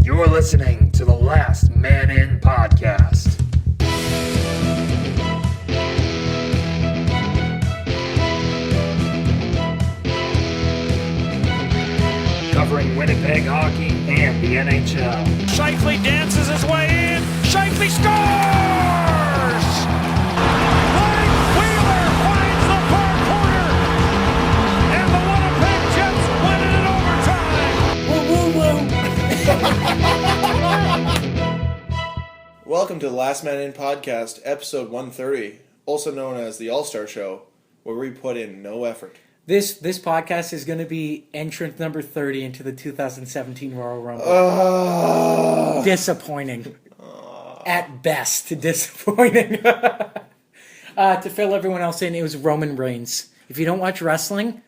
You're listening to the Last Man In podcast. Covering Winnipeg hockey and the NHL. Scheifele dances his way in. Scheifele scores! Blake Wheeler finds the far corner. And the Winnipeg Jets win it in overtime. Woo, woo, woo. Welcome to the Last Man In podcast, episode 130, also known as the All Star Show, where we put in no effort. This podcast is going to be entrant number 30 into the 2017 Royal Rumble. Disappointing. At best, disappointing. To fill everyone else in, it was Roman Reigns. If you don't watch wrestling,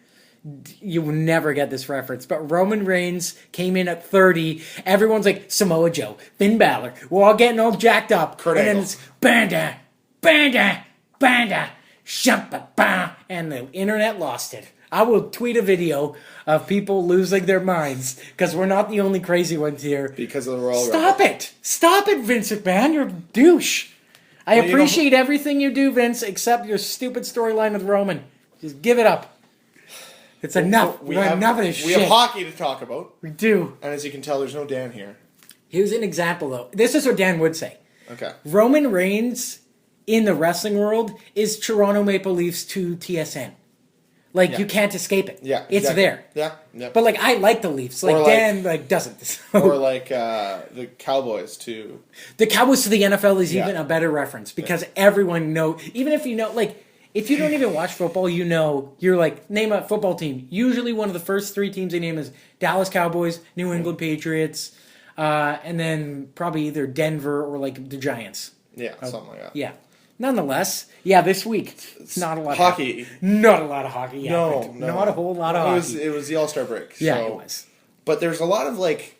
you will never get this reference. But Roman Reigns came in at 30. Everyone's like, Samoa Joe, Finn Balor. We're all getting all jacked up. Kurt and Angle. then it's Banda, Banda, Banda. Shampa-ba, and the internet lost it. I will tweet a video of people losing their minds because we're not the only crazy ones here. Because of the Royal Stop Rumble. it! Stop it, Vince McMahon. You're a douche. I Well, appreciate everything you do, Vince, except your stupid storyline with Roman. Just give it up. It's enough. We We're have, enough of this we shit. have hockey to talk about, We do. and as you can tell, there's no Dan here. Here's an example, though. This is what Dan would say. Okay. Roman Reigns in the wrestling world is Toronto Maple Leafs to TSN. Like, Yeah. you can't escape it. Yeah, It's exactly. there. Yeah. But, like, I like the Leafs. Like, Or like- Dan, doesn't. Or like the Cowboys to... The Cowboys to the NFL is Yeah. even a better reference because everyone knows, even if you know, like, if you don't even watch football, you know, you're like, name a football team. Usually one of the first three teams they name is Dallas Cowboys, New England Patriots, and then probably either Denver or, like, the Giants. Yeah, something like that. Yeah. Nonetheless, yeah, this week, not a lot Hockey. of hockey. Not a lot of hockey. Yeah, No. Not a whole lot of hockey. It was the All-Star break. Yeah, so- it was. But there's a lot of, like,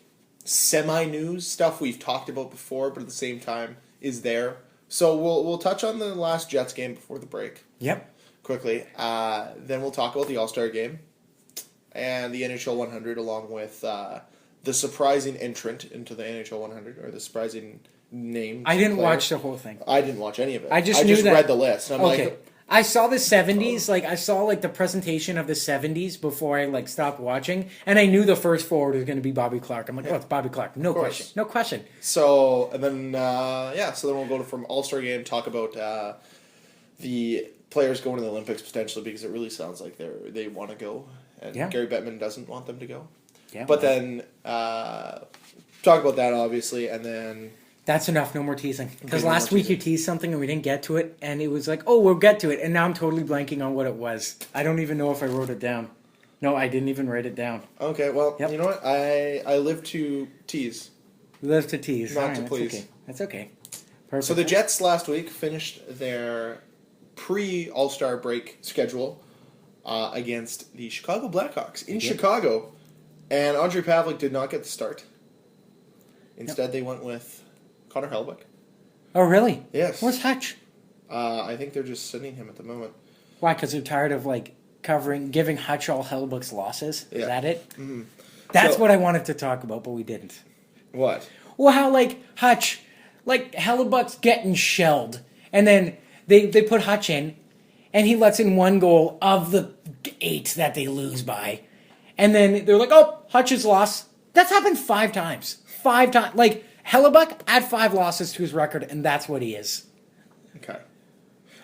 semi-news stuff we've talked about before, but at the same time is there. So we'll touch on the last Jets game before the break. Yep. Quickly. Then we'll talk about the All-Star game and the NHL 100 along with the surprising entrant into the NHL 100 or the surprising name. I didn't watch the whole thing. I didn't watch any of it. I just knew that- read the list. I'm Okay. like, I saw the 70s, like, I saw, like, the presentation of the 70s before I, like, stopped watching, and I knew the first forward was going to be Bobby Clark. I'm like, oh, it's Bobby Clark. No course. question. No question. so, and then, so then we'll go from All-Star game, talk about the players going to the Olympics potentially because it really sounds like they want to go, and Yeah. Gary Bettman doesn't want them to go. Yeah. But then talk about that, obviously, and then... That's enough. No more teasing. Because Okay, no last more week you teased something and we didn't get to it, and it was like, oh, we'll get to it, and now I'm totally blanking on what it was. I don't even know if I wrote it down. No, I didn't even write it down. Okay, well, Yep. you know what? I live to tease. Live to tease. Not All right, to that's please. Okay. That's okay. Perfect. So the Jets last week finished their pre-All-Star break schedule against the Chicago Blackhawks in Chicago, and Andre Pavlik did not get the start. Instead, they went with Connor Hellebuyck. Oh, really? Yes. Where's Hutch? I think they're just sitting him at the moment. Why? Because they're tired of, like, giving Hutch all Hellebuck's losses? Is Yeah. that it? Mm-hmm. That's So- what I wanted to talk about, but we didn't. What? Well, how, like, Hutch, like, Hellebuck's getting shelled. And then they put Hutch in, and he lets in one goal of the 8 that they lose by. And then they're like, oh, Hutch is lost. That's happened 5 times. 5 times. Like, Hellebuck add 5 losses to his record, and that's what he is. Okay.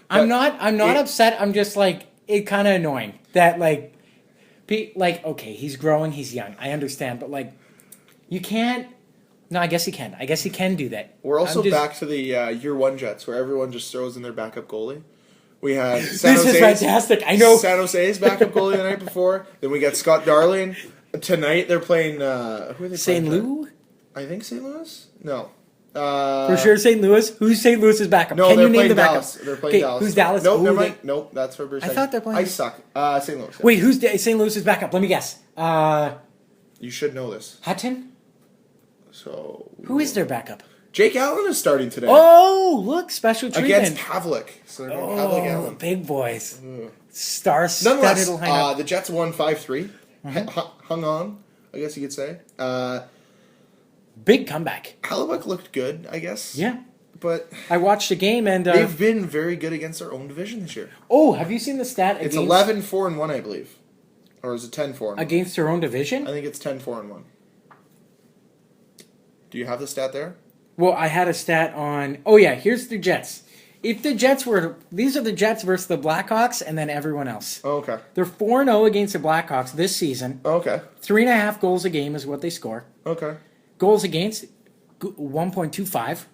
I'm not it- upset. I'm just, like, it kind of annoying that, like, okay, he's growing, he's young. I understand, but, like, you can't. No, I guess he can. I guess he can do that. We're also I'm just- back to the year one Jets, where everyone just throws in their backup goalie. We had San This is Jose's- fantastic. I know. San Jose's backup goalie the night before. Then we got Scott Darling. Tonight they're playing. Who are they St. playing? Louis? I think St. Louis. No. For sure, St. Louis. Who's St. Louis's backup? No, Can they're you name playing the backup? Dallas. They're playing Okay, Dallas. who's Dallas? Nope, Who never they- mind. Nope, that's for Bruce. I thought they're playing- I suck. St. Louis. Wait, who's St. Louis's backup? Let me guess. You should know this. Hutton? So. Who is their backup? Jake Allen is starting today. Oh, look, special treatment. Against Pavlik. So they're going Pavlik Oh, Allen. big boys. Star-studded Nonetheless, lineup. the Jets won 5-3. Hung on, I guess you could say. Big comeback. Hellebuyck looked good, I guess. Yeah. But I watched the game and... they've been very good against their own division this year. Oh, have you seen the stat It's against... 11-4-1, I believe. Or is it 10-4-1? Against their own division? I think it's 10-4-1. Do you have the stat there? Well, I had a stat on... Oh, yeah, here's the Jets. If the Jets were... These are the Jets versus the Blackhawks and then everyone else. Oh, okay. They're 4-0 against the Blackhawks this season. Okay. 3.5 goals a game is what they score. Okay. Goals against, 1.25.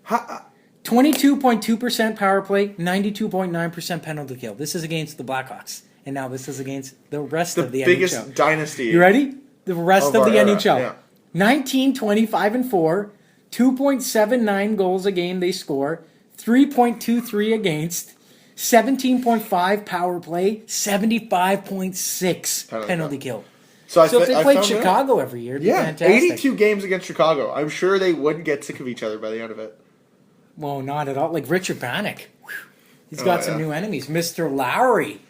22.2% power play, 92.9% penalty kill. This is against the Blackhawks. And now this is against the rest of the biggest NHL. dynasty. You ready? The rest of the NHL. Yeah. 19, 25, and 4. 2.79 goals a game they score. 3.23 against. 17.5 power play. 75.6 penalty kill. So if they played Chicago every year, it'd be fantastic. 82 games against Chicago. I'm sure they wouldn't get sick of each other by the end of it. Well, not at all. Like Richard Panik. He's got some new enemies. Mr. Lowry.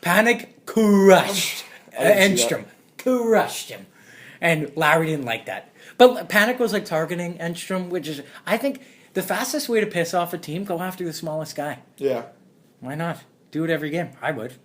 Panik crushed Enstrom. Crushed him. And Lowry didn't like that. But Panik was like targeting Enstrom, which is, I think, the fastest way to piss off a team, go after the smallest guy. Yeah. Why not? Do it every game. I would.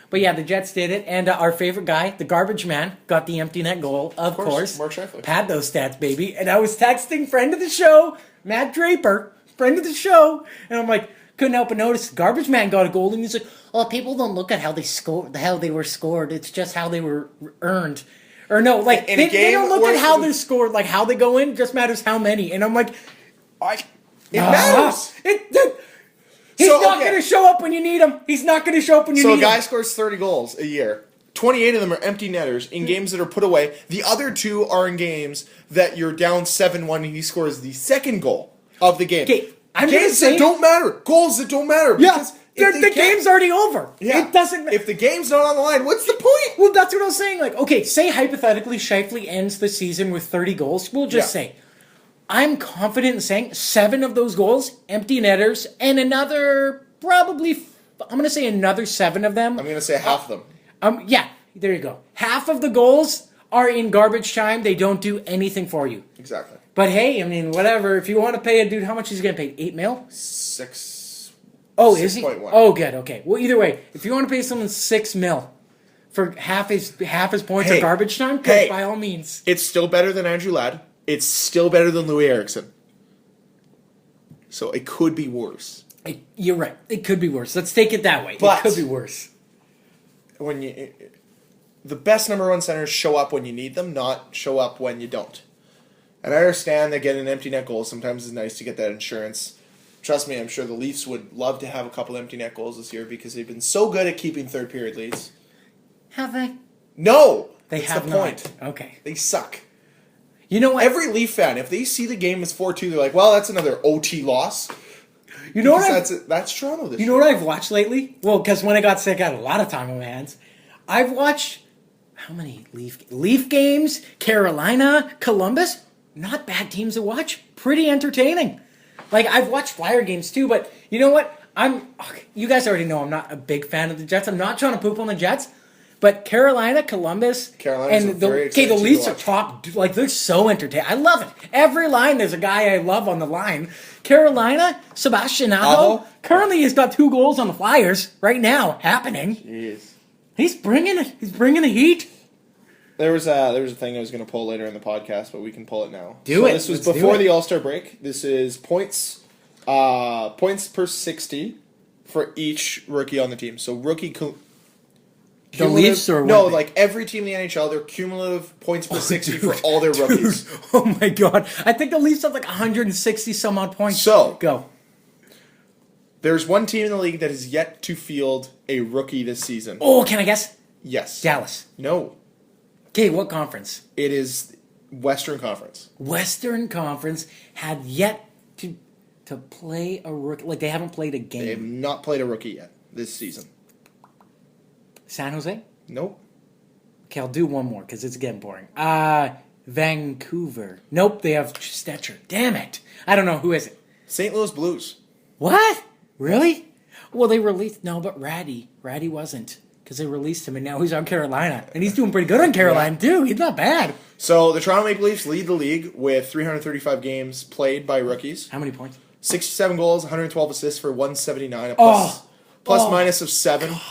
But yeah, the Jets did it. And our favorite guy, the garbage man, got the empty net goal, of course. Mark Scheifele. Pad those stats, baby. And I was texting friend of the show, Matt Draper, friend of the show, and I'm like, couldn't help but notice garbage man got a goal, and he's like, "Oh, people don't look at how they scored, how they were scored. It's just how they were earned." Or no, like they don't look at how they're scored, like how they go in. It just matters how many. And I'm like, it matters. He's not going to show up when you need him. He's not going to show up when you need him. So a guy scores 30 goals a year. 28 of them are empty netters in games that are put away. The other 2 are in games that you're down 7-1 and he scores the second goal of the game. Okay, games that don't matter. Goals that don't matter. Yeah, the game's already over. Yeah. It doesn't matter. If the game's not on the line, what's the point? Well, that's what I was saying. Like, okay, say hypothetically Scheifele ends the season with 30 goals. We'll just say, I'm confident in saying 7 of those goals, empty netters, and another, probably, I'm going to say another 7 of them. I'm going to say half of them. Yeah, there you go. Half of the goals are in garbage time. They don't do anything for you. Exactly. But hey, I mean, whatever. If you want to pay a dude, how much is he going to pay? 8 mil? 6. Oh, is he? 6.1. Oh, good. Okay. Well, either way, if you want to pay someone 6 mil for half his points are garbage time, by all means. It's still better than Andrew Ladd. It's still better than Louis Eriksson. So it could be worse. You're right. It could be worse. Let's take it that way. But it could be worse. The best number 1 centers show up when you need them, not show up when you don't. And I understand that getting an empty net goal sometimes is nice to get that insurance. Trust me, I'm sure the Leafs would love to have a couple empty net goals this year because they've been so good at keeping third period leads. Have they? No! They that's have the not. point. Okay. They suck. You know what? Every Leaf fan, if they see the game as 4-2, they're like, well, that's another OT loss. You know what? That's Toronto this year. You know what I've watched lately? Well, because when I got sick, I had a lot of time on my hands. I've watched, how many Leaf games? Carolina, Columbus. Not bad teams to watch. Pretty entertaining. Like, I've watched Flyer games too, but you know what? You guys already know I'm not a big fan of the Jets. I'm not trying to poop on the Jets. But Carolina, Columbus, and the Leafs are top. Like, they're so entertaining. I love it. Every line, there's a guy I love on the line. Carolina, Sebastian Aho, currently he's got 2 goals on the Flyers right now, happening. Jeez. He's bringing it. He's bringing the heat. There was a thing I was going to pull later in the podcast, but we can pull it now. Do it. This was before the All Star break. This is points per 60 for each rookie on the team. So rookie. The Leafs or no, like every team in the NHL, their cumulative points per 60 for all their rookies. Oh my god! I think the Leafs have like 160 some odd points. So go. There's one team in the league that has yet to field a rookie this season. Oh, can I guess? Yes. Dallas. No. Okay, what conference? It is Western Conference. Western Conference had yet to play a rookie. Like, they haven't played a game. They have not played a rookie yet this season. San Jose? Nope. Okay, I'll do one more because it's getting boring. Vancouver. Nope, they have Stetcher. Damn it. I don't know. Who is it? St. Louis Blues. What? Really? Well, they released... No, but Ratty. Ratty wasn't. Because they released him, and now he's on Carolina. And he's doing pretty good on Carolina, too. He's not bad. So the Toronto Maple Leafs lead the league with 335 games played by rookies. How many points? 67 goals, 112 assists for 179, a minus of 7, God.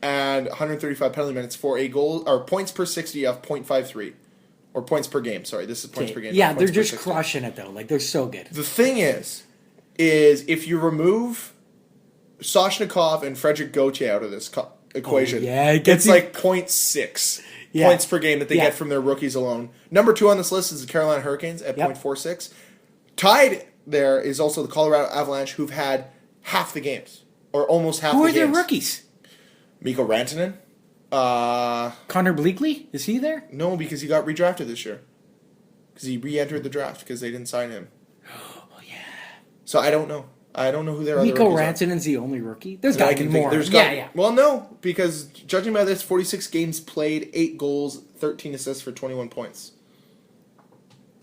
and 135 penalty minutes for a goal or points per 60 of .53, or points per game. Sorry, this is points per game. Yeah, not they're points per just 60. crushing it, though. Like, they're so good. The thing is if you remove Soshnikov and Frederick Gauthier out of this equation, it it's gets like 0.6 points per game that they get from their rookies alone. Number 2 on this list is the Carolina Hurricanes at .46. Tied there is also the Colorado Avalanche, who've had half the games, or almost half the games. Who are their rookies? Mikko Rantanen. Connor Bleakley? Is he there? No, because he got redrafted this year. Because he re-entered the draft because they didn't sign him. Oh, yeah. So I don't know. I don't know who their Mikko other rookies are. Rantanen's the only rookie? There's got to be more. Well, no, because judging by this, 46 games played, 8 goals, 13 assists for 21 points.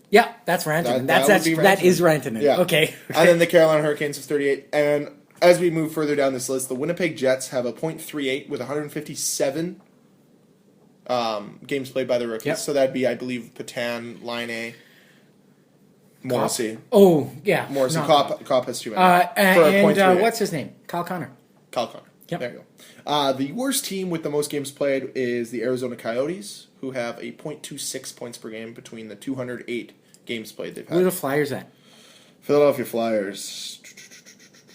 Yeah, that's Rantanen. That is Rantanen. Yeah. Okay. And then the Carolina Hurricanes have 38. And as we move further down this list, the Winnipeg Jets have a .38 with 157 games played by the rookies. Yep. So that'd be, I believe, Patan, Laine, Morrissey. Oh, yeah. Morrissey. No. Copp has 2 minutes. And what's his name? Kyle Connor. Kyle Connor. Yep. There you go. The worst team with the most games played is the Arizona Coyotes, who have a .26 points per game between the 208 games played they've Where are had. the Flyers at? Philadelphia Flyers.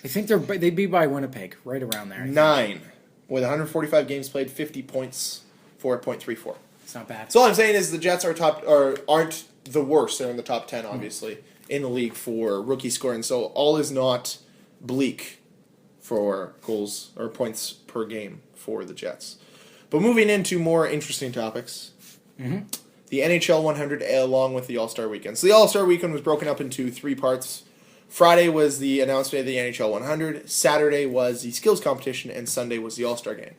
I think they'd be by Winnipeg, right around there. 9. With 145 games played, 50 points for a .34. It's not bad. So all I'm saying is the Jets aren't the worst. They're in the top 10, obviously, in the league for rookie scoring. So all is not bleak for goals or points per game for the Jets. But moving into more interesting topics, the NHL 100 along with the All Star Weekend. So the All Star Weekend was broken up into 3 parts. Friday was the announcement of the NHL 100. Saturday was the skills competition, and Sunday was the All Star game.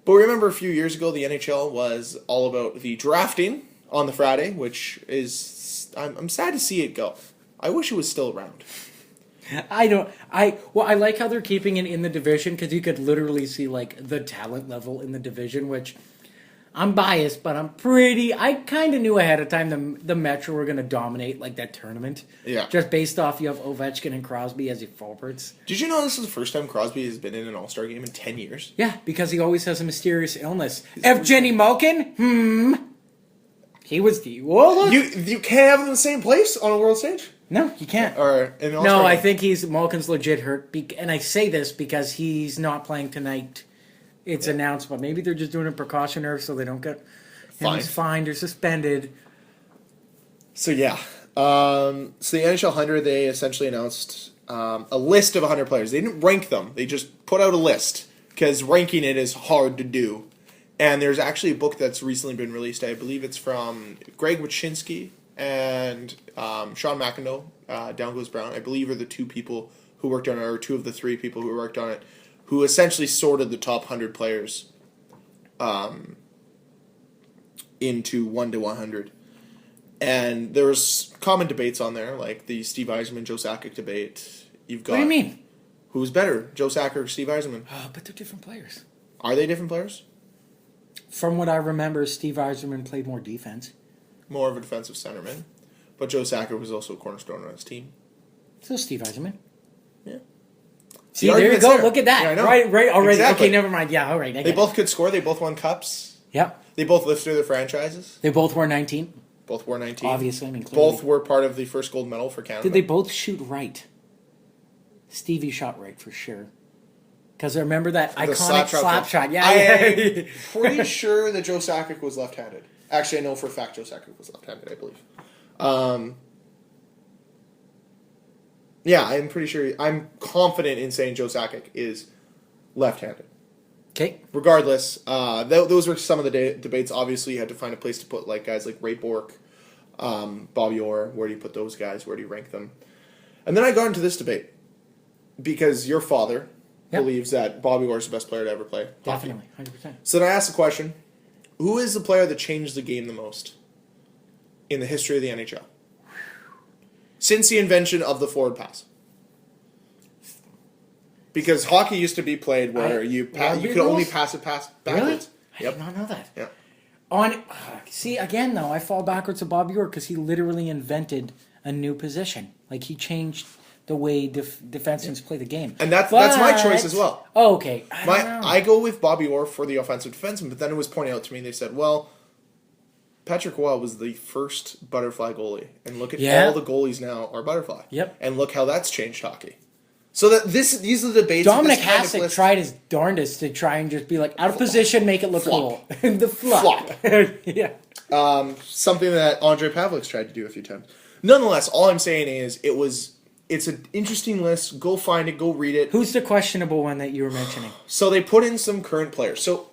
But remember, a few years ago, the NHL was all about the drafting on the Friday, which is I'm sad to see it go. I wish it was still around. I like how they're keeping it in the division because you could literally see like the talent level in the division, which I'm biased, but I kind of knew ahead of time the Metro were going to dominate like that tournament. Yeah. Just based off you have Ovechkin and Crosby as your forwards. Did you know this is the first time Crosby has been in an All-Star game in 10 years? Yeah, because he always has a mysterious illness. Evgeny Malkin? He was the... Whoa, look. You can't have them in the same place on a world stage? No, you can't. Or in an All-Star No, I game? think Malkin's legit hurt. And I say this because he's not playing tonight. It's announced, but maybe they're just doing a precautionary so they don't get fined or suspended. So yeah. So the NHL 100, they essentially announced a list of 100 players. They didn't rank them. They just put out a list because ranking it is hard to do. And there's actually a book that's recently been released. I believe it's from Greg Wyshynski and Sean McIndoe, Down Goes Brown. I believe are the 2 people who worked on it, or 2 of the 3 people who worked on it, who essentially sorted the top 100 players into 1 to 100. And there was common debates on there, like the Steve Yzerman, Joe Sakic debate. You've got, What do you mean? Who's better, Joe Sakic or Steve Yzerman? But they're different players. Are they different players? From what I remember, Steve Yzerman played more defense. More of a defensive centerman. But Joe Sakic was also a cornerstone on his team. So Steve Yzerman. Yeah. See, there you go. There. Look at that. Yeah, I know. Right, already. Exactly. Okay, never mind. Yeah, all right. They both could score. They both won cups. Yep. They both lifted their franchises. They both were 19. Both wore 19. Obviously, I mean, clearly. Both were part of the first gold medal for Canada. Did they both shoot right? Stevie shot right for sure. Because I remember that The iconic slap shot. Yeah, I'm pretty sure that Joe Sakic was left-handed. Actually, I know for a fact Joe Sakic was left-handed, I believe. Yeah, I'm pretty sure. I'm confident in saying Joe Sakic is left-handed. Okay. Regardless, those were some of the debates. Obviously, you had to find a place to put like guys like Ray Bourque, Bobby Orr. Where do you put those guys? Where do you rank them? And then I got into this debate because your father believes that Bobby Orr is the best player to ever play hockey. Definitely, 100%. So then I asked the question, who is the player that changed the game the most in the history of the NHL? Since the invention of the forward pass. Because hockey used to be played where you could only pass backwards. Really? Yep. I did not know that. Yeah. See, again, though, I fall backwards to Bob York because he literally invented a new position. Like, he changed the way defensemen play the game. And that's my choice as well. Oh, okay. I don't know. I go with Bobby Orr for the offensive defenseman, but then it was pointed out to me, they said, well, Patrick Roy was the first butterfly goalie. And look at all the goalies now are butterfly. Yep. And look how that's changed hockey. So these are the debates. Dominic Hasek tried his darndest to try and just be like, out of position, make it look cool. The flop. Yeah. Something that Andre Pavlik's tried to do a few times. Nonetheless, all I'm saying is it's an interesting list. Go find it. Go read it. Who's the questionable one that you were mentioning? So they put in some current players. So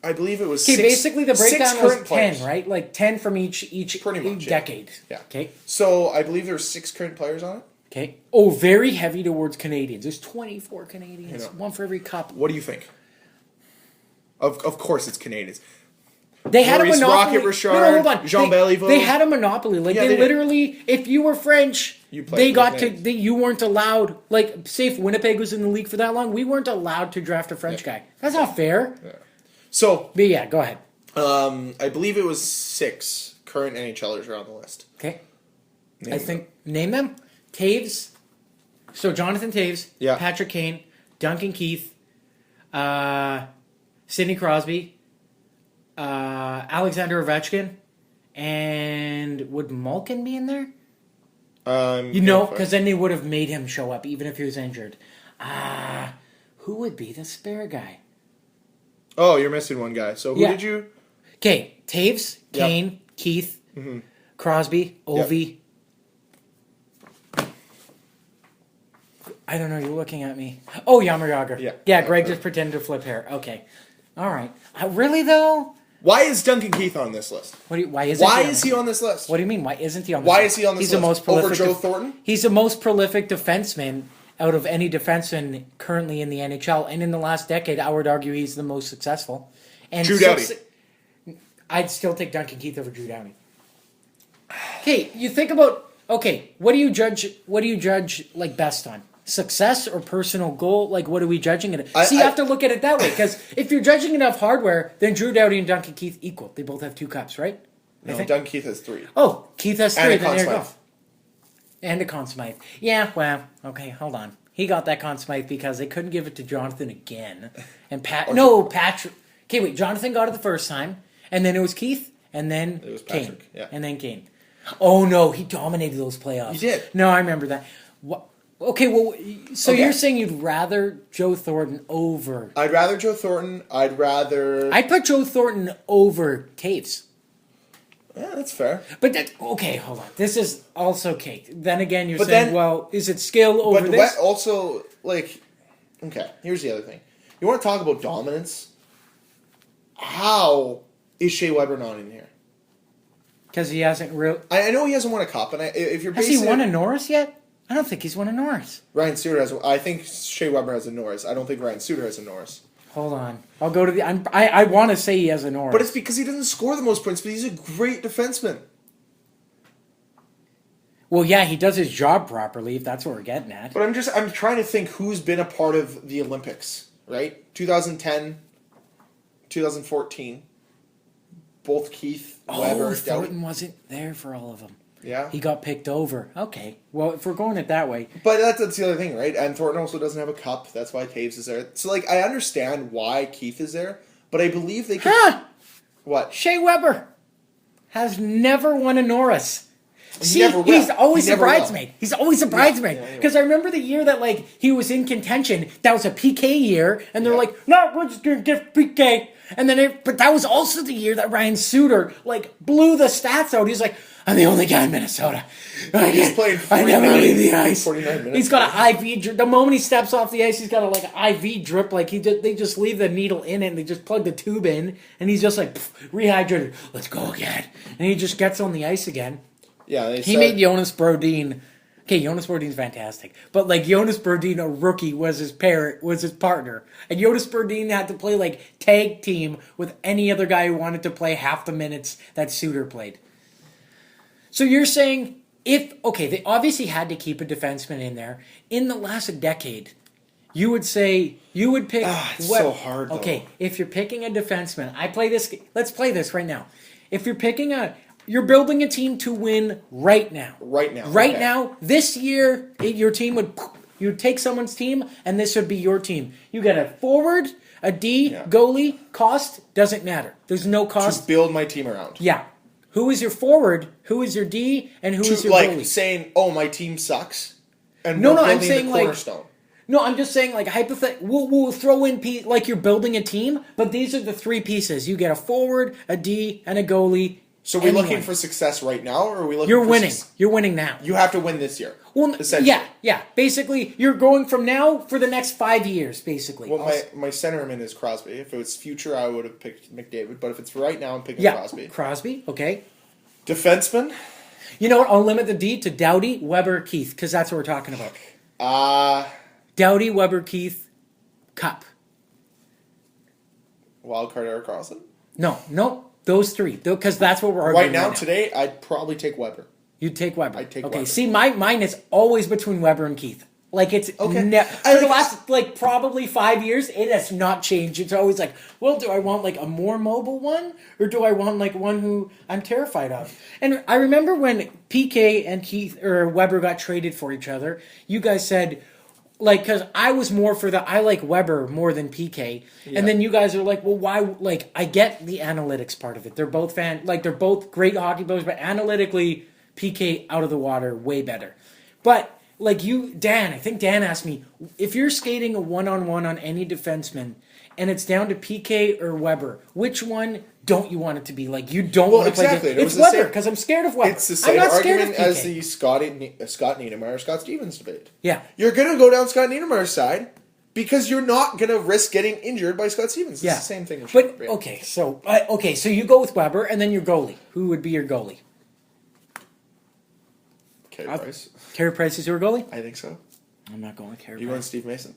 I believe it was okay. Basically, the breakdown was 10, players. right? Like 10 from each Pretty much, decade. Yeah. Okay. So I believe there's 6 current players on it. Okay. Oh, very heavy towards Canadians. There's 24 Canadians. One for every cup. What do you think? Of course, it's Canadians. They had Maurice a monopoly. Rocket Richard, no, hold on. Jean Beliveau. They had a monopoly. Like they literally, if you were French, they got to. You weren't allowed. Like, say if Winnipeg was in the league for that long, we weren't allowed to draft a French guy. That's not fair. Yeah. So, but yeah, go ahead. I believe it was 6 current NHLers are on the list. Okay. Name them. Taves. So Jonathan Taves. Yeah. Patrick Kane. Duncan Keith. Sidney Crosby. Alexander Ovechkin, and would Malkin be in there? Because then they would have made him show up even if he was injured. Who would be the spare guy? Oh, you're missing one guy. So who did you? Okay, Taves, Kane, Keith, Crosby, Ovi. Yep. I don't know. You're looking at me. Oh, Jaromir Jagr. Yeah. Greg just pretended to flip hair. Okay, all right. Really though. Why is Duncan Keith on this list? Why is he on this list? What do you mean? Why isn't he on this list? Why is he on this list? The most prolific over Joe Thornton? He's the most prolific defenseman out of any defenseman currently in the NHL. And in the last decade, I would argue he's the most successful. And Drew Doughty. I'd still take Duncan Keith over Drew Doughty. Okay, you think about, what do you judge like best on? Success or personal goal? Like, what are we judging it? You have to look at it that way. Because if you're judging it off hardware, then Drew Doughty and Duncan Keith equal. They both have 2 cups, right? No, Duncan Keith has 3. Oh, Keith has 3. And Then there you go. And a Conn Smythe. Yeah, well, okay, hold on. He got that Conn Smythe because they couldn't give it to Jonathan again. And Patrick. Okay, wait, Jonathan got it the first time. And then it was Keith. And then it was Kane. Patrick. Yeah. And then Kane. Oh, no, he dominated those playoffs. He did. No, I remember that. What? Okay, well, so you're saying you'd rather Joe Thornton over... I'd rather Joe Thornton. I'd put Joe Thornton over Taves. Yeah, that's fair. But, hold on. This is also Kate. Then again, you're saying, well, is it skill over this? But also, here's the other thing. You want to talk about dominance? How is Shea Weber not in here? Because he hasn't really... I know he hasn't won a cup, and if you're Has he won a Norris yet? I don't think he's won a Norris. Ryan Suter has. I think Shea Weber has a Norris. I don't think Ryan Suter has a Norris. Hold on. I'll go to the... I want to say he has a Norris. But it's because he doesn't score the most points, but he's a great defenseman. Well, yeah, he does his job properly, if that's what we're getting at. But I'm trying to think who's been a part of the Olympics, right? 2010, 2014. Both Keith, Weber, Thornton wasn't there for all of them. Yeah. He got picked over. Okay. Well, if we're going it that way. But that's the other thing, right? And Thornton also doesn't have a cup. That's why Taves is there. So, I understand why Keith is there, but I believe they could... What? Shea Weber has never won a Norris. He's always a bridesmaid. He's always a bridesmaid. Because I remember the year that, he was in contention. That was a PK year. And they're like, no, we're just going to get PK. And then, but that was also the year that Ryan Suter, blew the stats out. He's like, I'm the only guy in Minnesota. He's played 49, I never leave the ice. 49 minutes. He's got an IV drip. The moment he steps off the ice, he's got an IV drip. They just leave the needle in it and they just plug the tube in. And he's just rehydrated. Let's go again. And he just gets on the ice again. Yeah, he made Jonas Brodin. Okay, Jonas Brodin's fantastic. But Jonas Brodin, a rookie, was his partner. And Jonas Brodin had to play tag team with any other guy who wanted to play half the minutes that Suter played. So you're saying they obviously had to keep a defenseman in there. In the last decade, you would say you would pick. It's so hard, though. Okay, if you're picking a defenseman, I play this. Let's play this right now. If you're picking you're building a team to win right now. Right now. Right okay. now, this year, your team would. You would take someone's team, and this would be your team. You get a forward, a D, goalie, cost, doesn't matter. There's no cost. To build my team around. Yeah. Who is your forward, who is your D, and who is your goalie? Saying, oh, my team sucks. And No, we're I'm building saying the like... cornerstone. No, I'm just saying like hypothetically, we'll throw in, like you're building a team, but these are the three pieces. You get a forward, a D, and a goalie. So we're looking for success right now, or are we looking You're for winning. You're winning now. You have to win this year. Well, essentially. yeah. Basically, you're going from now for the next 5 years, basically. Well, my centerman is Crosby. If it was future, I would have picked McDavid. But if it's right now, I'm picking Crosby. Crosby, okay. Defenseman? You know what? I'll limit the D to Doughty, Weber, Keith, because that's what we're talking about. Doughty, Weber, Keith, Cup. Wildcard Eric Carlson? No. Those three. Because that's what we're arguing right now. Today, I'd probably take Weber. You'd take Weber. I'd take okay, Weber. see, mine is always between Weber and Keith. Like, it's... Okay. For the last, probably 5 years, it has not changed. It's always like, well, do I want, a more mobile one? Or do I want, one who I'm terrified of? And I remember when PK and Keith, or Weber got traded for each other, you guys said... because I was more for I like Weber more than PK. Yeah. And then you guys are like, well, why? I get the analytics part of it. They're both they're both great hockey players, but analytically, PK out of the water, way better. But, Dan, I think Dan asked me, if you're skating a one-on-one on any defenseman, and it's down to PK or Weber, which one don't you want it to be? You don't want to play... It's Weber, because I'm scared of Weber. It's the same argument as the Scott Niedermayer, Scott Stevens debate. Yeah. You're going to go down Scott Niedermayer's side because you're not going to risk getting injured by Scott Stevens. It's the same thing. But, so you go with Weber, and then your goalie. Who would be your goalie? Carey Price. Carey Price is your goalie? I think so. I'm not going with Carey Price. You going Steve Mason?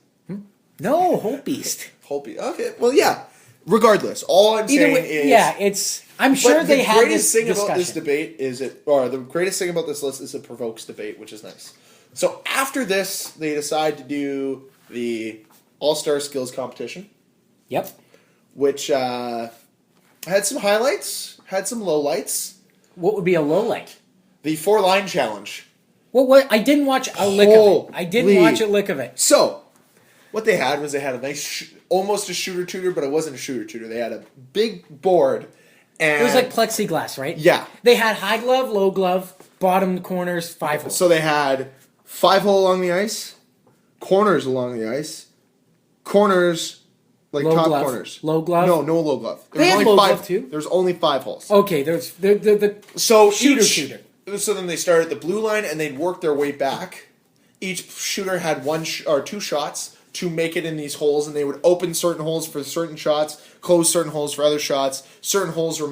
No, Holtbeast. Holtbeast. Okay, well, yeah. Regardless, all I'm saying is... Yeah, it's... I'm sure they had this discussion. The greatest thing about this debate is the greatest thing about this list is it provokes debate, which is nice. So after this, they decide to do the All-Star Skills Competition. Yep. Which had some highlights, had some lowlights. What would be a low light? The 4-line challenge. What? I didn't watch a lick of it. I didn't watch a lick of it. So, what they had was a nice, almost a shooter-tutor, but it wasn't a shooter-tutor. They had a big board. And it was like plexiglass, right? Yeah. They had high glove, low glove, bottom corners, 5 holes. So they had 5-hole along the ice, corners along the ice, corners, low top glove. corners. Low glove? No low glove. They had low glove too? There's only 5 holes. Okay, there's the shooter. So then they started at the blue line and they'd work their way back. Each shooter had 2 shots to make it in these holes, and they would open certain holes for certain shots, close certain holes for other shots. Certain holes were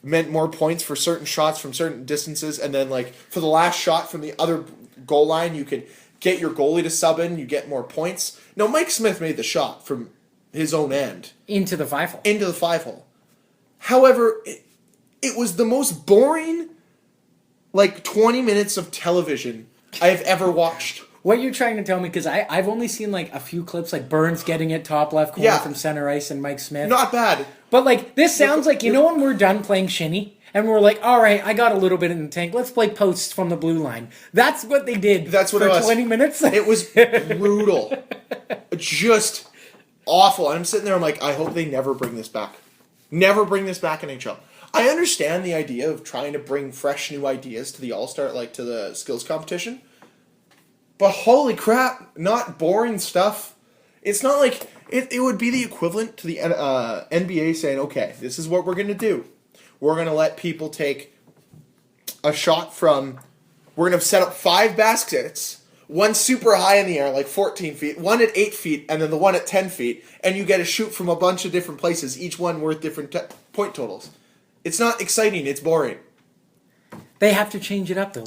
meant more points for certain shots from certain distances, and then for the last shot from the other goal line, you could get your goalie to sub in, you get more points. No, Mike Smith made the shot from his own end. Into the 5-hole. Into the 5-hole. However, it was the most boring 20 minutes of television I've ever watched. What you're trying to tell me, because I've only seen a few clips, Burns getting it top left corner from center ice and Mike Smith. Not bad. But this sounds when we're done playing shinny and we're all right, I got a little bit in the tank, let's play posts from the blue line. That's what they did. That's what for it was. 20 minutes. It was brutal. Just awful. I'm sitting there, I'm I hope they never bring this back. Never bring this back in NHL. I understand the idea of trying to bring fresh new ideas to the All-Star, to the skills competition. But holy crap, not boring stuff. It's not it would be the equivalent to the NBA saying, okay, this is what we're going to do. We're going to let people take a shot from, we're going to set up 5 baskets, one super high in the air, 14 feet, one at 8 feet, and then the one at 10 feet, and you get to shoot from a bunch of different places, each one worth different point totals. It's not exciting, it's boring. They have to change it up, though.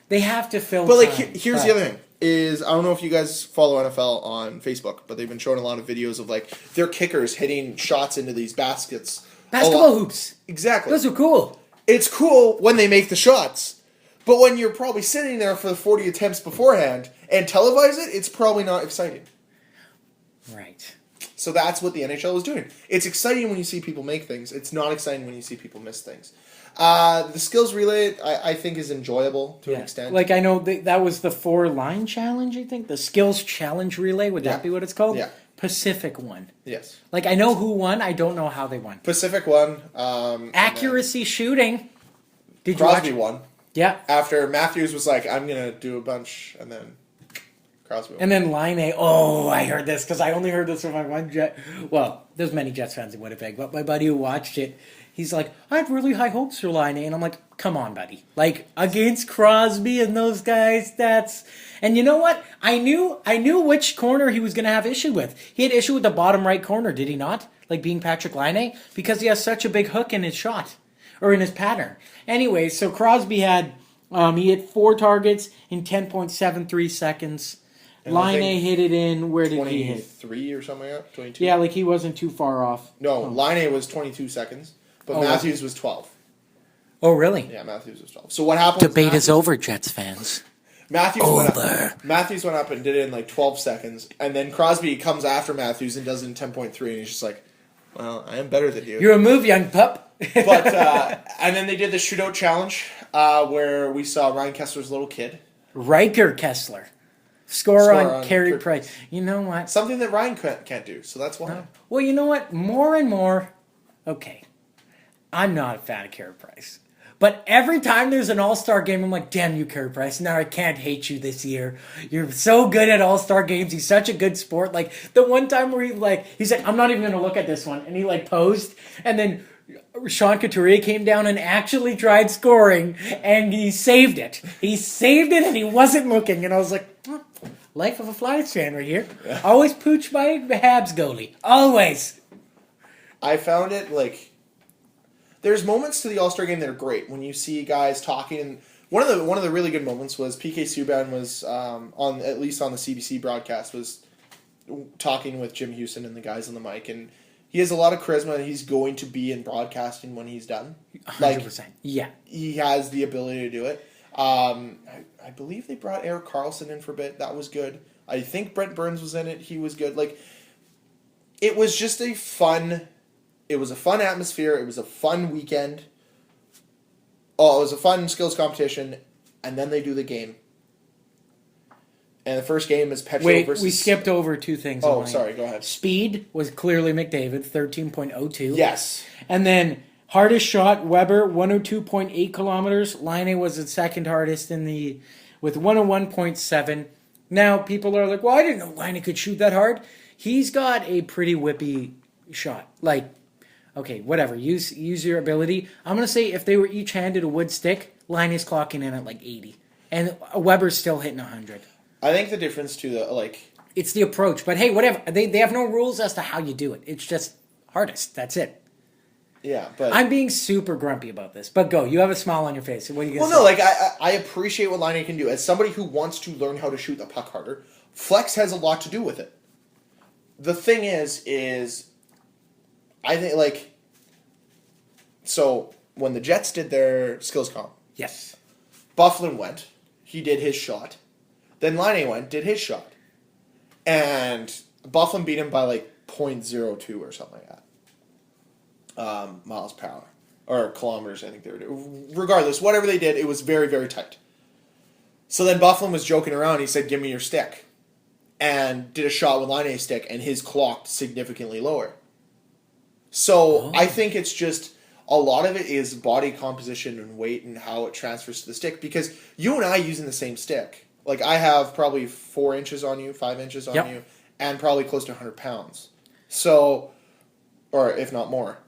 They have to fill But, time. here's the other thing. I don't know if you guys follow NFL on Facebook, but they've been showing a lot of videos of, their kickers hitting shots into these baskets. Basketball hoops. Exactly. Those are cool. It's cool when they make the shots. But when you're probably sitting there for the 40 attempts beforehand and televise it, it's probably not exciting. Right. So that's what the NHL is doing. It's exciting when you see people make things. It's not exciting when you see people miss things. The skills relay, I think, is enjoyable to an extent. Like, I know that was the 4-line challenge, I think. The skills challenge relay, would that be what it's called? Yeah. Pacific won. Yes. Like, I know who won. I don't know how they won. Pacific won. Accuracy shooting. Did you watch? Crosby won. Yeah. After Matthews was like, I'm going to do a bunch, and then Crosby won. And then Line A. Oh, I heard this because I only heard this from my one Jet. Well, there's many Jets fans in Winnipeg, but my buddy who watched it, he's like, I have really high hopes for Line A. And I'm like, come on, buddy. Like, against Crosby and those guys, that's... And you know what? I knew which corner he was going to have issue with. He had issue with the bottom right corner, did he not? Like being Patrick Laine? Because he has such a big hook in his shot. Or in his pattern. Anyway, so Crosby had... he hit 4 targets in 10.73 seconds. Laine hit it in... Where did he hit? 23 or something like that? 22? Yeah, like he wasn't too far off. No, Laine was 22 seconds. But Matthews was 12. Oh, really? Yeah, Matthews was 12. So what happened? Debate is over, Jets fans. Matthews went up and did it in like 12 seconds, and then Crosby comes after Matthews and does it in 10.3, and he's just like, well, I am better than you. You're a move, young pup. But and then they did the shootout challenge where we saw Ryan Kessler's little kid. Riker Kessler. Score on Carey Price. You know what? Something that Ryan can't do, so that's why. Well, you know what? More and more, okay, I'm not a fan of Carey Price. But every time there's an All-Star game, I'm like, damn you, Carey Price. Now I can't hate you this year. You're so good at All-Star games. He's such a good sport. Like, the one time where he's like, I'm not even going to look at this one. And he, like, posed. And then Sean Couturier came down and actually tried scoring. And he saved it. He saved it and he wasn't looking. And I was like, life of a Flyers fan right here. Yeah. Always pooch by Habs goalie. Always. I found it, like... There's moments to the All-Star game that are great when you see guys talking. And one of the really good moments was PK Subban was on at least on the CBC broadcast was talking with Jim Houston and the guys on the mic, and he has a lot of charisma. And he's going to be in broadcasting when he's done. 100%. Yeah, he has the ability to do it. I believe they brought Erik Karlsson in for a bit. That was good. I think Brent Burns was in it. He was good. Like, it was just a fun. It was a fun atmosphere. It was a fun weekend. Oh, it was a fun skills competition. And then they do the game. And the first game is Petro versus... we skipped over 2 things. Oh, sorry. Go ahead. Speed was clearly McDavid, 13.02. Yes. And then hardest shot, Weber, 102.8 kilometers. Laine was the second hardest with 101.7. Now, people are like, well, I didn't know Laine could shoot that hard. He's got a pretty whippy shot. Like... Okay, whatever. Use your ability. I'm going to say if they were each handed a wood stick, Laine is clocking in at like 80. And Weber's still hitting 100. I think the difference to it's the approach. But hey, whatever. They have no rules as to how you do it. It's just hardest. That's it. Yeah, but... I'm being super grumpy about this. But go. You have a smile on your face. What are you going to say? Well, no, like, I appreciate what Laine can do. As somebody who wants to learn how to shoot the puck harder, flex has a lot to do with it. The thing is... I think, like, so when the Jets did their skills comp, yes, Byfuglien went, he did his shot, then Laine went, did his shot, and Byfuglien beat him by like 0.02 or something like that, miles per hour, or kilometers, I think they were doing. Regardless, whatever they did, it was very, very tight. So then Byfuglien was joking around, he said, give me your stick, and did a shot with Laine's stick, and his clocked significantly lower. So I think it's just a lot of it is body composition and weight and how it transfers to the stick. Because you and I using the same stick, like I have probably 4 inches on you, 5 inches on you, and probably close to 100 pounds. So, or if not more,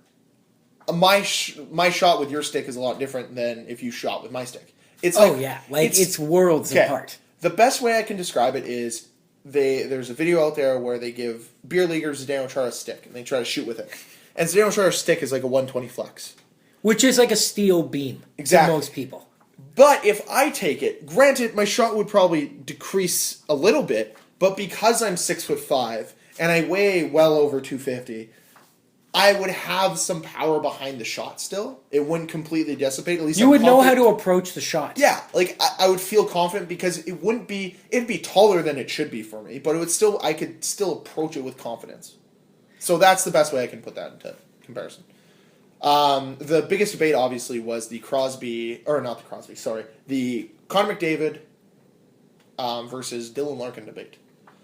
my shot with your stick is a lot different than if you shot with my stick. It's it's worlds apart. The best way I can describe it is there's a video out there where they give beer leaguers Zdeno Chara's stick and they try to shoot with it. And Zdeno Chara's stick is like a 120 flex. Which is like a steel beam to most people. But if I take it, granted, my shot would probably decrease a little bit, but because I'm 6'5" and I weigh well over 250, I would have some power behind the shot still. It wouldn't completely dissipate. At least You I'm would know how confident. to approach the shot. Yeah, like I would feel confident because it'd be taller than it should be for me, but I could still approach it with confidence. So that's the best way I can put that into comparison. The biggest debate obviously was the Connor McDavid versus Dylan Larkin debate.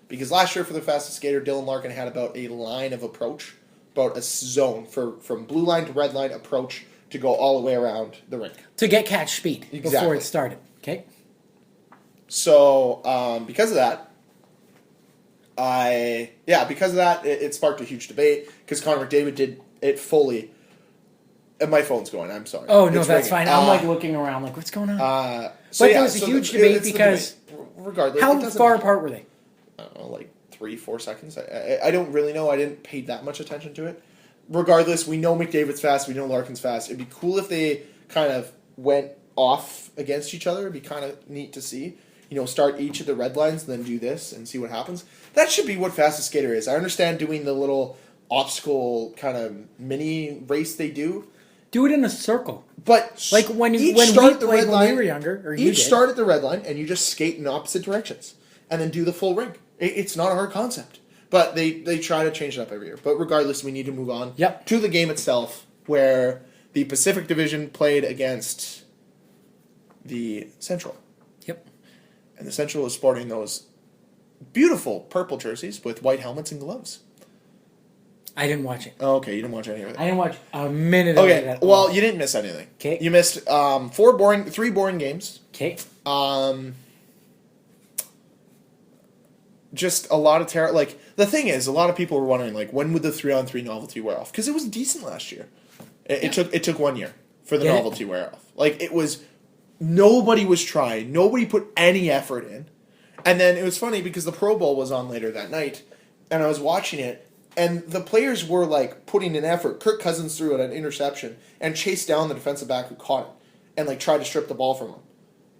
Because last year for the fastest skater, Dylan Larkin had about a line of approach, about a zone from blue line to red line approach to go all the way around the rink. To get catch speed before Exactly. it started. Okay? So, because of that, it sparked a huge debate because Connor McDavid did it fully. And my phone's going, I'm sorry. Oh, no, It's that's ringing. fine. I'm like looking around like, what's going on? But there was a huge debate because regardless, how it doesn't far matter. apart were they? I don't know, like 3-4 seconds. I don't really know. I didn't pay that much attention to it. Regardless, we know McDavid's fast. We know Larkin's fast. It'd be cool if they kind of went off against each other. It'd be kind of neat to see. Start each of the red lines and then do this and see what happens. That should be what fastest skater is. I understand doing the little obstacle kind of mini race they do. Do it in a circle. But Like when we each start at the played red when line, we were younger, or you each did. start at the red line and you just skate in opposite directions and then do the full rink. It's not a hard concept, but they try to change it up every year. But regardless, we need to move on to the game itself, where the Pacific Division played against the Central. Yep. And the Central is sporting those beautiful purple jerseys with white helmets and gloves. I didn't watch it. Oh, okay, you didn't watch any of it. I didn't watch a minute of it Okay, at well, all. you didn't miss anything. Okay. You missed three boring games. Okay. Just a lot of the thing is, a lot of people were wondering, when would the 3-on-3 novelty wear off? Because it was decent last year. It took 1 year for the novelty wear off. Nobody was trying. Nobody put any effort in. And then it was funny because the Pro Bowl was on later that night, and I was watching it, and the players were, putting in effort. Kirk Cousins threw an interception and chased down the defensive back who caught it and, tried to strip the ball from him.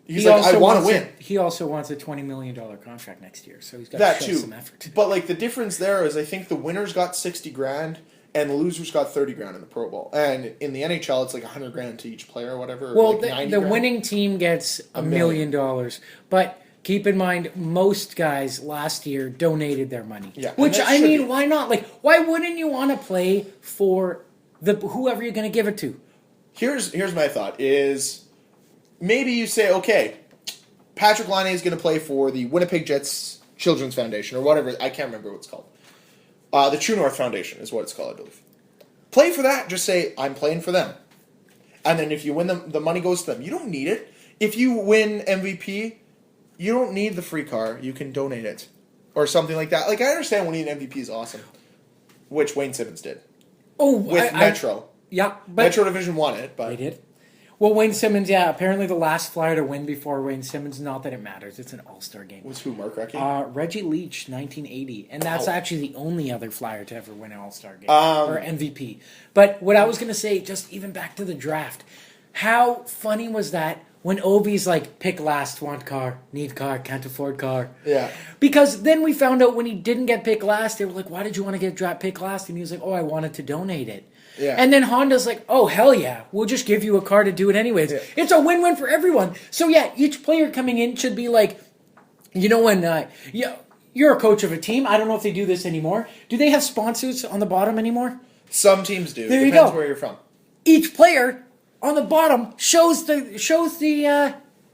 He's I want to win. He also wants a $20 million contract next year, so he's got That to show too. some effort. But, the difference there is I think the winners got $60,000 and the losers got $30,000 in the Pro Bowl. And in the NHL, it's $100,000 to each player or whatever. Well, or the $90,000. winning team gets $1 million. But keep in mind, most guys last year donated their money. Yeah, Which, and that should be. why not? Why wouldn't you want to play for whoever you're going to give it to? Here's my thought is maybe you say, okay, Patrick Laine is going to play for the Winnipeg Jets Children's Foundation or whatever. I can't remember what it's called. The True North Foundation is what it's called, I believe. Play for that. Just say, I'm playing for them. And then if you win them, the money goes to them. You don't need it. If you win MVP, you don't need the free car. You can donate it. Or something like that. I understand winning an MVP is awesome. Which Wayne Simmons did. Oh, With Metro. Yeah, but Metro Division won it, but... they did. Well, Wayne Simmons, apparently the last flyer to win before Wayne Simmons, not that it matters. It's an all-star game. Was who, Mark Recchi? Reggie Leach, 1980. And that's actually the only other flyer to ever win an all-star game. Or MVP. But what I was going to say, just even back to the draft, how funny was that when Ovi's pick last, want car, need car, can't afford car. Yeah. Because then we found out when he didn't get picked last, they were like, why did you want to get draft pick last? And he was like, oh, I wanted to donate it. Yeah. And then Honda's like, oh, hell yeah, we'll just give you a car to do it anyways. Yeah. It's a win-win for everyone. So, each player coming in should be when you're a coach of a team, I don't know if they do this anymore. Do they have sponsors on the bottom anymore? Some teams do. There you Depends go. where you're from. Each player on the bottom shows the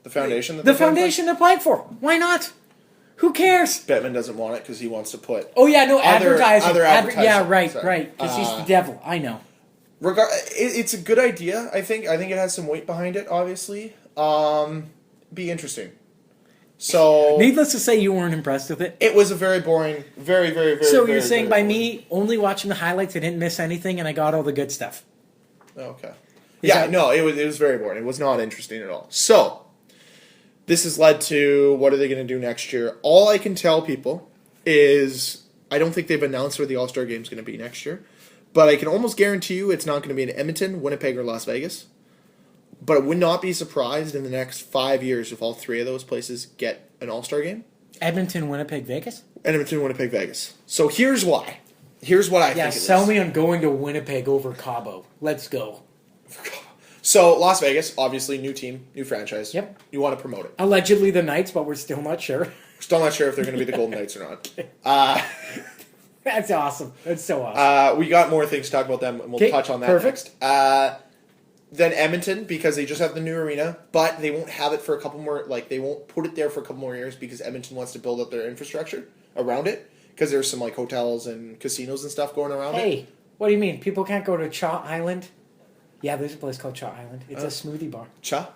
The foundation? the foundation they're playing for. Why not? Who cares? Bettman doesn't want it because he wants to put... Oh, yeah, no, Other advertising. advertising. Yeah, right, Sorry. right. Because he's the devil. I know. It's a good idea, I think. I think it has some weight behind it, obviously. Be interesting. So... Needless to say, you weren't impressed with it. It was a very boring, very, very, very... So very, you're saying very by boring. me only watching the highlights, I didn't miss anything, and I got all the good stuff. Okay. Is Yeah, that- no, it was very boring. It was not interesting at all. So, this has led to what are they going to do next year? All I can tell people is I don't think they've announced where the All Star Game is going to be next year, but I can almost guarantee you it's not going to be in Edmonton, Winnipeg, or Las Vegas. But I would not be surprised in the next 5 years if all three of those places get an All Star Game. Edmonton, Winnipeg, Vegas? Edmonton, Winnipeg, Vegas. So here's why. here's what I Yeah, think. sell me on going to Winnipeg over Cabo. Let's go. So Las Vegas, obviously, new team, new franchise. Yep. You want to promote it. Allegedly the Knights, but we're still not sure. Still not sure if they're going to be the Golden Knights or not. That's awesome. That's so awesome. We got more things to talk about them, and we'll touch on that perfect. next. Then Edmonton, because they just have the new arena, but they won't have it for a couple more, like, they won't put it there for a couple more years because Edmonton wants to build up their infrastructure around it, because there's some, like, hotels and casinos and stuff going around it. Hey, what do you mean? People can't go to Chaw Island? Yeah, there's a place called Chaw Island. It's a smoothie bar. Cha?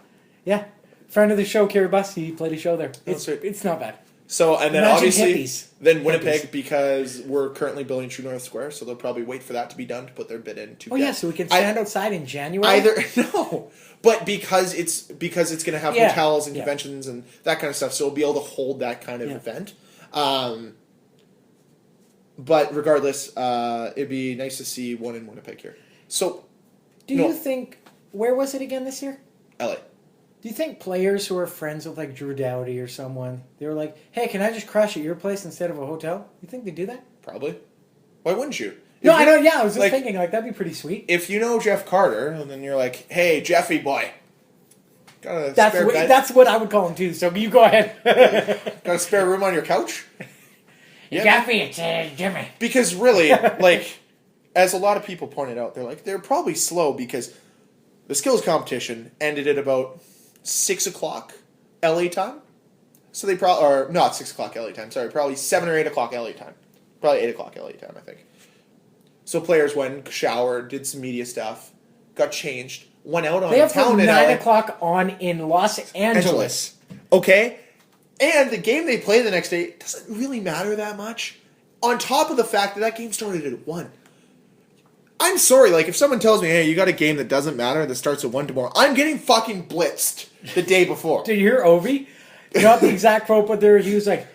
Yeah. Friend of the show, Kerry Buss, he played a show there. It's not bad. So, and then Imagine obviously, hippies. then Winnipeg, because we're currently building True North Square, so they'll probably wait for that to be done to put their bid in. Oh, yeah, so we can stand outside in January? No, but because it's going to have hotels and conventions and that kind of stuff, so it'll be able to hold that kind of event. But regardless, it'd be nice to see one in Winnipeg here. So, Do you think, where was it again this year? LA. Do you think players who are friends with like Drew Doughty or someone, they were like, hey, can I just crash at your place instead of a hotel? You think they do that? Probably. Why wouldn't you? No, I know. Yeah, I was just thinking like that'd be pretty sweet. If you know Jeff Carter, and then you're like, "Hey, Jeffy boy, got a That's spare bed? that's what I would call him too. So you go ahead. Got a spare room on your couch?" Yeah. Jeffy, it's Jimmy. Because really, like, as a lot of people pointed out, they're probably slow because the skills competition ended at about 6 o'clock LA time. So they probably, or not 6 o'clock LA time. Sorry, probably 7 or 8 o'clock LA time. Probably 8 o'clock LA time, I think. So players went, showered, did some media stuff, got changed, went out on They have town from in 9 LA. o'clock on in Los Angeles. Okay? And the game they play the next day doesn't really matter that much. On top of the fact that game started at 1. I'm sorry, like, if someone tells me, hey, you got a game that doesn't matter that starts at 1 tomorrow, I'm getting fucking blitzed the day before. Did you hear Ovi? Not the exact quote, but there he was like,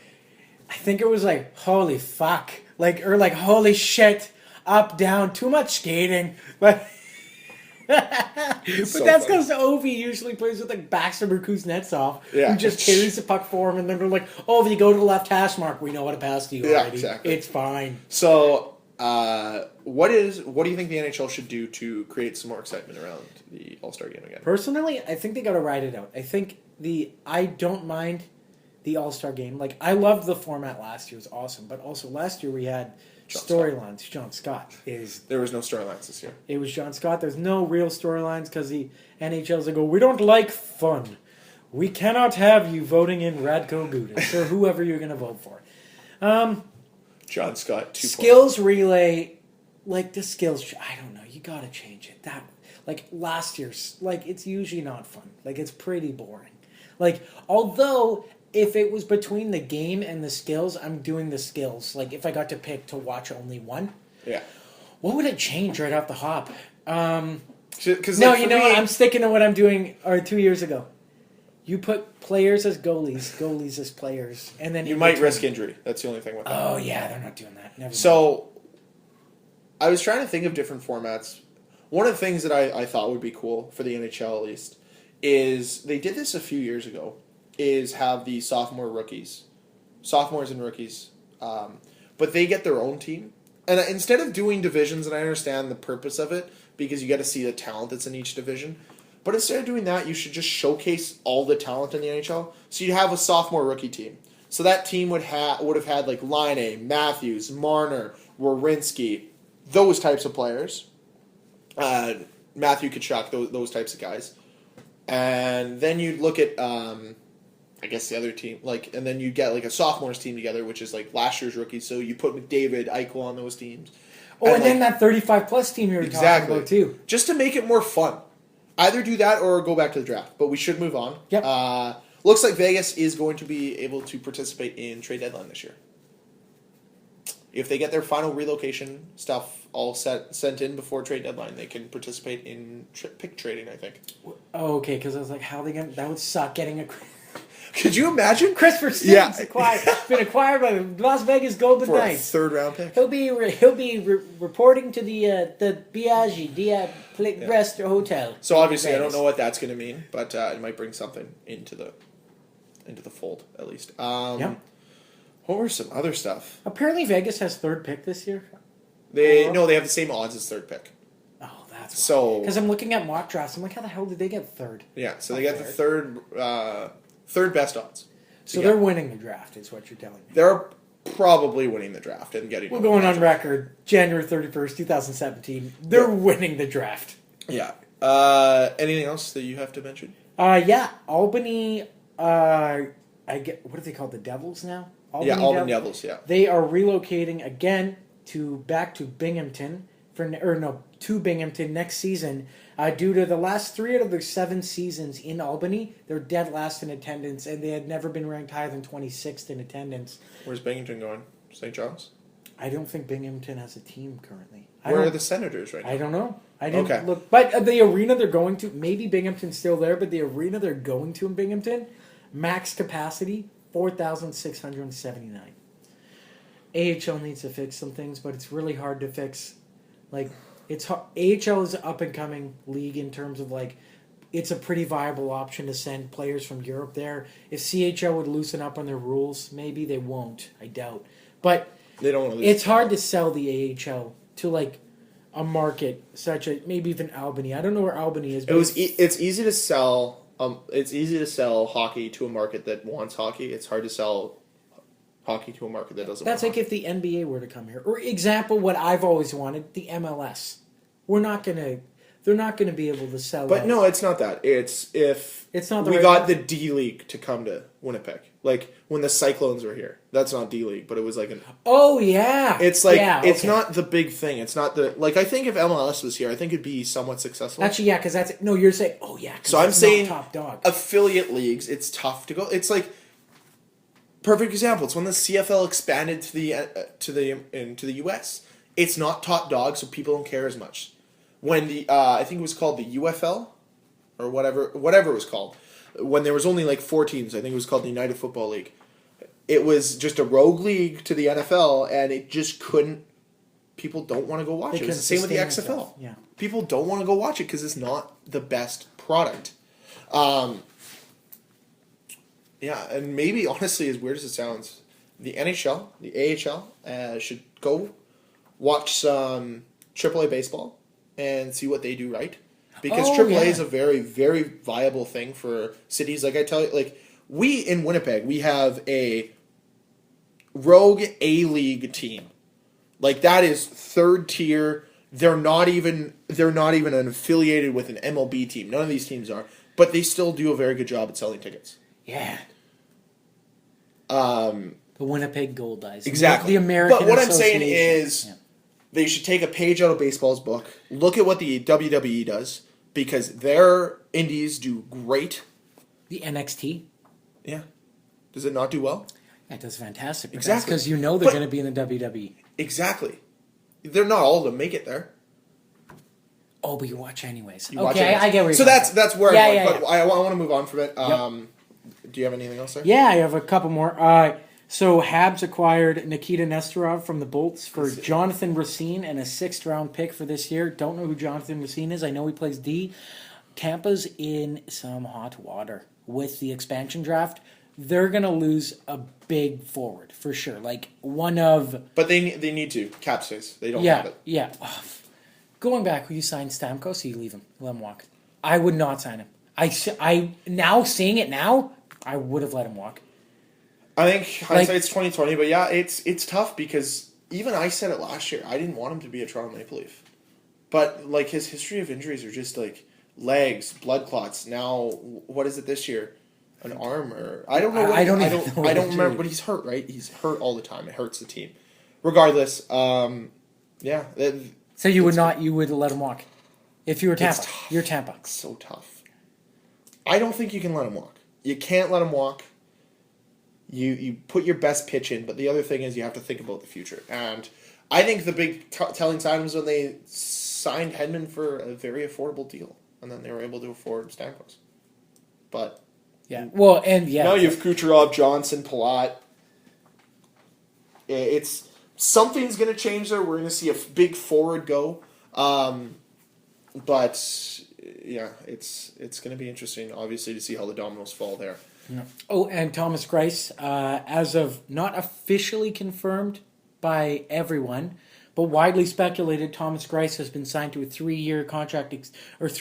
I think it was like, holy fuck. Like, or like, holy shit. Up, down, too much skating. But that's because Ovi usually plays with like Baxter or Kuznetsov, who just carries the puck for him, and then they're like, oh, if you go to the left hash mark, we know how to pass to you already. Exactly. It's fine. So, what do you think the NHL should do to create some more excitement around the All-Star game again? Personally, I think they got to ride it out. I don't mind the All-Star game. Like, I loved the format last year. It was awesome. But also last year we had storylines. John Scott There was no storylines this year. It was John Scott. There's no real storylines because the NHL's like, we don't like fun. We cannot have you voting in Radko Gudas or whoever you're going to vote for. John Scott 2.0. Skills relay, like the skills, I don't know. You got to change it. Like last year's, like it's usually not fun. Like it's pretty boring. Like, although if it was between the game and the skills, I'm doing the skills. Like if I got to pick to watch only one. Yeah. What would it change right off the hop? Cause no, you know what? I'm sticking to what I'm doing 2 years ago. You put players as goalies as players, and then you might risk injury. That's the only thing with that. Oh yeah, they're not doing that. Never so, I was trying to think of different formats. One of the things that I thought would be cool for the NHL at least is they did this a few years ago. Is have the sophomores and rookies, but they get their own team. And instead of doing divisions, and I understand the purpose of it because you got to see the talent that's in each division. But instead of doing that, you should just showcase all the talent in the NHL. So you'd have a sophomore rookie team. So that team would have had like Laine, Matthews, Marner, Werenski, those types of players. Matthew Tkachuk, those types of guys. And then you'd look at, I guess the other team, like, and then you get like a sophomores team together, which is like last year's rookies. So you put McDavid, Eichel on those teams. Oh, and then that 35-plus team you were talking about too. Just to make it more fun. Either do that or go back to the draft. But we should move on. Yep. Looks like Vegas is going to be able to participate in trade deadline this year. If they get their final relocation stuff all sent in before trade deadline, they can participate in pick trading, I think. Oh, okay, because I was like, how are they going to... That would suck getting a... Could you imagine? Christopher Stevens been acquired by the Las Vegas Golden Knights. For a third-round pick. He'll be reporting to the Biaggi Rest Hotel. So obviously, I don't know what that's going to mean, but it might bring something into the fold at least. Yep. What were some other stuff? Apparently, Vegas has third pick this year. They have the same odds as third pick. Oh, that's so. Because I'm looking at mock drafts. I'm like, how the hell did they get third? Yeah, so they got the third best odds. So they're winning the draft, is what you're telling me. They're probably winning the draft and getting. We're going on record, January 31st, 2017. They're winning the draft. Yeah. Anything else that you have to mention? Yeah, Albany. What are they called? The Devils now. Albany Devils. Yeah. They are relocating again back to Binghamton to Binghamton next season. Due to the last 3 out of their 7 seasons in Albany, they're dead last in attendance, and they had never been ranked higher than 26th in attendance. Where's Binghamton going? St. John's? I don't think Binghamton has a team currently. Where are the Senators right now? I don't know. I didn't look. But the arena they're going to, maybe Binghamton's still there, but the arena they're going to in Binghamton, max capacity, 4,679. AHL needs to fix some things, but it's really hard to fix. Like, it's hard. AHL is an up-and-coming league in terms of, like, it's a pretty viable option to send players from Europe there. If CHL would loosen up on their rules, maybe they won't. I doubt. But they don't want to it's hard to sell the AHL to, like, a market such as maybe even Albany. I don't know where Albany is. But it's easy to sell. It's easy to sell hockey to a market that wants hockey. It's hard to sell hockey to a market that doesn't. That's want like hockey. if the NBA were to come here, or example, what I've always wanted, the MLS. They're not gonna be able to sell. But no, it's not that. It's if it's not. We got the D League to come to Winnipeg, like when the Cyclones were here. That's not D League, but it was like an. Oh yeah. It's like it's not the big thing. It's not the like. I think if MLS was here, I think it'd be somewhat successful. Actually, yeah, because that's no. You're saying, oh yeah. So I'm saying top dog affiliate leagues. It's tough to go. It's like perfect example. It's when the CFL expanded into the US. It's not top dog, so people don't care as much. When the I think it was called the UFL or whatever it was called, when there was only like 4 teams, I think it was called the United Football League. It was just a rogue league to the NFL, and it just couldn't. People don't want to go watch it. It's the same with the XFL. Yeah, people don't want to go watch it because it's not the best product. Yeah, and maybe honestly, as weird as it sounds, the NHL, the AHL should go watch some AAA baseball and see what they do right. Because AAA is a very, very viable thing for cities. Like I tell you, like we in Winnipeg, we have a rogue A-League team. Like that is third tier. They're not even affiliated with an MLB team. None of these teams are, but they still do a very good job at selling tickets. Yeah. The Winnipeg Gold Eyes. Exactly. The American But what I'm saying Association. is they should take a page out of baseball's book, look at what the WWE does, because their indies do great. The NXT? Yeah. Does it not do well? That does fantastic. Exactly. Because you know they're going to be in the WWE. Exactly. They're not all to make it there. Oh, but you watch anyways. You watch okay, anyways. I get where you're So going. that's where I'm going. Yeah. But I want to move on from it. Yep. Do you have anything else there? Yeah, I have a couple more. So Habs acquired Nikita Nesterov from the Bolts for Jonathan Racine and a 6th-round pick for this year. Don't know who Jonathan Racine is. I know he plays D. Tampa's in some hot water with the expansion draft. They're going to lose a big forward, for sure. Like, one of... But they need to. Cap space. They don't have it. Yeah. Oh, going back, will you sign Stamkos or you leave him? Let him walk. I would not sign him. I now, seeing it now, I would have let him walk. I think hindsight's 20/20, but yeah, it's tough because even I said it last year. I didn't want him to be a Toronto Maple Leaf, but like his history of injuries are just like legs, blood clots. Now, what is it this year? An arm or I don't know. I don't remember. But he's hurt, right? He's hurt all the time. It hurts the team. Regardless, yeah. So you would not? You would let him walk if you were Tampa. You're Tampa. It's so tough. I don't think you can let him walk. You can't let him walk. You put your best pitch in, but the other thing is you have to think about the future. And I think the big telling sign was when they signed Hedman for a very affordable deal, and then they were able to afford Stamkos. But yeah, well, and yeah, now you have Kucherov, Johnson, Palat. It's something's going to change there. We're going to see a big forward go, but yeah, it's going to be interesting, obviously, to see how the dominoes fall there. Yeah. Oh, and Thomas Greiss, as of not officially confirmed by everyone, But widely speculated, Thomas Greiss has been signed to a 3-year contract worth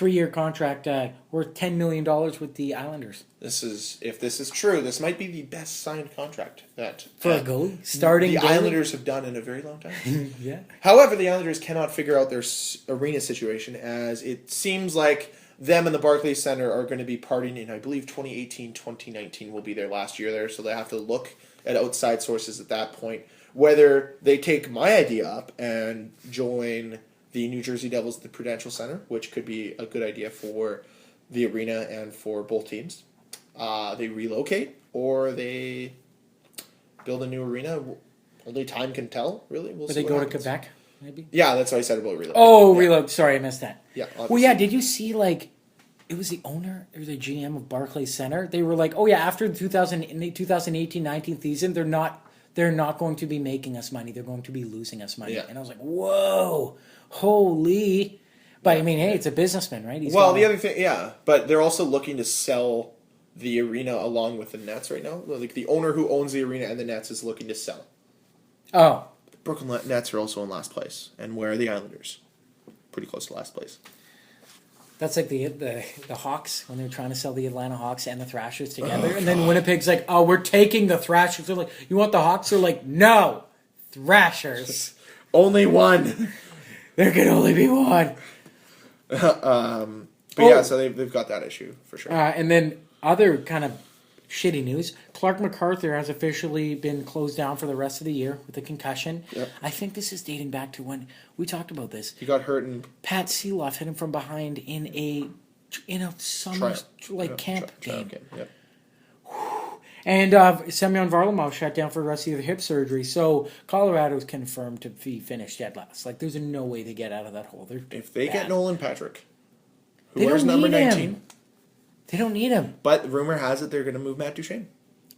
$10 million with the Islanders. If this is true, this might be the best signed contract that For a goalie? Starting the goalie? Islanders have done in a very long time. Yeah. However, the Islanders cannot figure out their arena situation, as it seems like them and the Barclays Center are going to be partying in, I believe, 2018, 2019 will be their last year there, so they have to look at outside sources at that point. Whether they take my idea up and join the New Jersey Devils at the Prudential Center, which could be a good idea for the arena and for both teams. They relocate, or they build a new arena. Only time can tell, really. We'll see Or they what go happens. to Quebec, maybe? Yeah, that's what I said about relocate. Oh, yeah. reload. Sorry, I missed that. Yeah, Well, obviously. yeah, did you see, it was the owner or the GM of Barclays Center? They were like, oh, yeah, after the 2018-19 season, they're not going to be making us money. They're going to be losing us money. Yeah. And I was like, whoa, holy. But, I mean, hey, it's a businessman, right? The other thing, yeah, but they're also looking to sell the arena along with the Nets right now. Like, the owner who owns the arena and the Nets is looking to sell. Oh. The Brooklyn Nets are also in last place, and where are the Islanders? Pretty close to last place. That's like the Hawks, when they were trying to sell the Atlanta Hawks and the Thrashers together. And then Winnipeg's like, oh, we're taking the Thrashers. They're like, you want the Hawks? They're like, no, Thrashers. Only one. There can only be one. So they've got that issue for sure. And then other kind of shitty news. Clark MacArthur has officially been closed down for the rest of the year with a concussion. Yep. I think this is dating back to when we talked about this. He got hurt in Pat Seeloff hit him from behind in a summer camp game. Yep. And Semyon Varlamov shut down for the rest of the hip surgery. So Colorado's confirmed to be finished dead last. Like, there's no way to get out of that hole. If they get Nolan Patrick, who they wears don't number need 19, him. They don't need him. but rumor has it they're going to move Matt Duchene.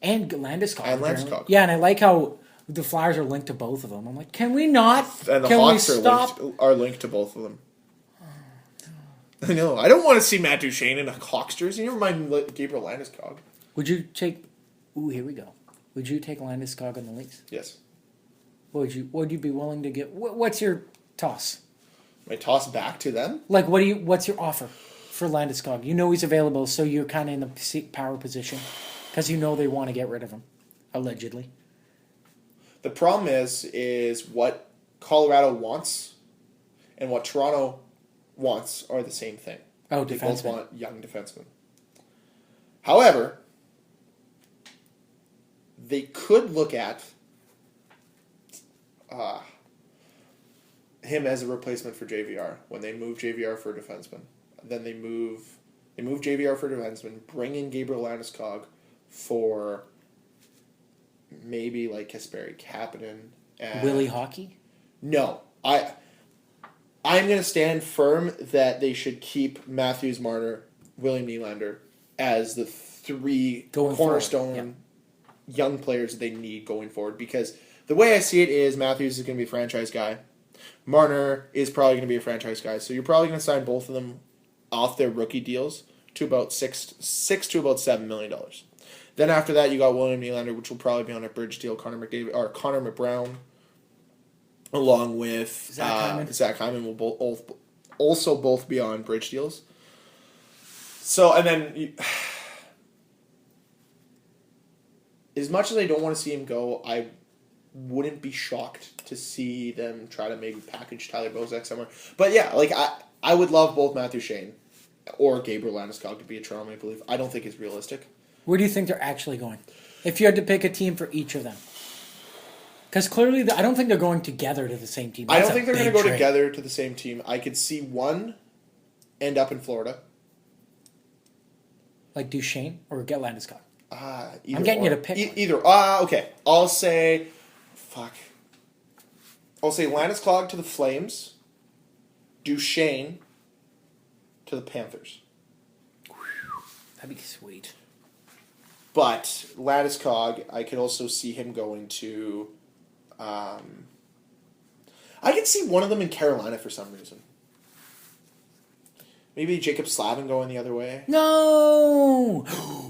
And Landeskog. And apparently. Landeskog. Yeah, and I like how the Flyers are linked to both of them. I'm like, can we not? And the can Hawks we stop? are linked to both of them. I know. I don't want to see Matt Duchene in a Hawks jersey. Never mind Gabriel Landeskog. Would you take? Ooh, here we go. Would you take Landeskog on the Leafs? Yes. Would you be willing to get? What's your toss? My toss back to them. Like, what's your offer for Landeskog? You know he's available, so you're kind of in the power position because you know they want to get rid of him, allegedly. The problem is what Colorado wants and what Toronto wants are the same thing. Oh, They both defenseman. want young defensemen. However, they could look at him as a replacement for JVR when they move JVR for a defenseman. Then they move JVR for a defenseman, bring in Gabriel Landeskog for maybe like Kasperi Kapanen and Willie Hockey? No. I'm going to stand firm that they should keep Matthews, Marner, William Nylander as the three Going cornerstone forward, young players that they need going forward. Because the way I see it is Matthews is going to be a franchise guy. Marner is probably going to be a franchise guy. So you're probably going to sign both of them off their rookie deals to about $6 to about $7 million. Then after that, you got William Nylander, which will probably be on a bridge deal. Connor McBrown, along with Zach Hyman, will also both be on bridge deals. So, and then, as much as I don't want to see him go, I wouldn't be shocked to see them try to maybe package Tyler Bozak somewhere. But yeah, like I would love both Matthew Shane or Gabriel Landeskog to be a Toronto Maple Leaf. I don't think it's realistic. Where do you think they're actually going? If you had to pick a team for each of them. Because clearly, I don't think they're going together to the same team. I don't think they're going to go together to the same team. I could see one end up in Florida. Like Duchesne or get Landeskog? I'm getting you to pick one. Either. Okay. I'll say Landeskog to the Flames. Duchesne to the Panthers. That'd be sweet. But Landeskog, I could also see him going to... I could see one of them in Carolina for some reason. Maybe Jacob Slavin going the other way. No!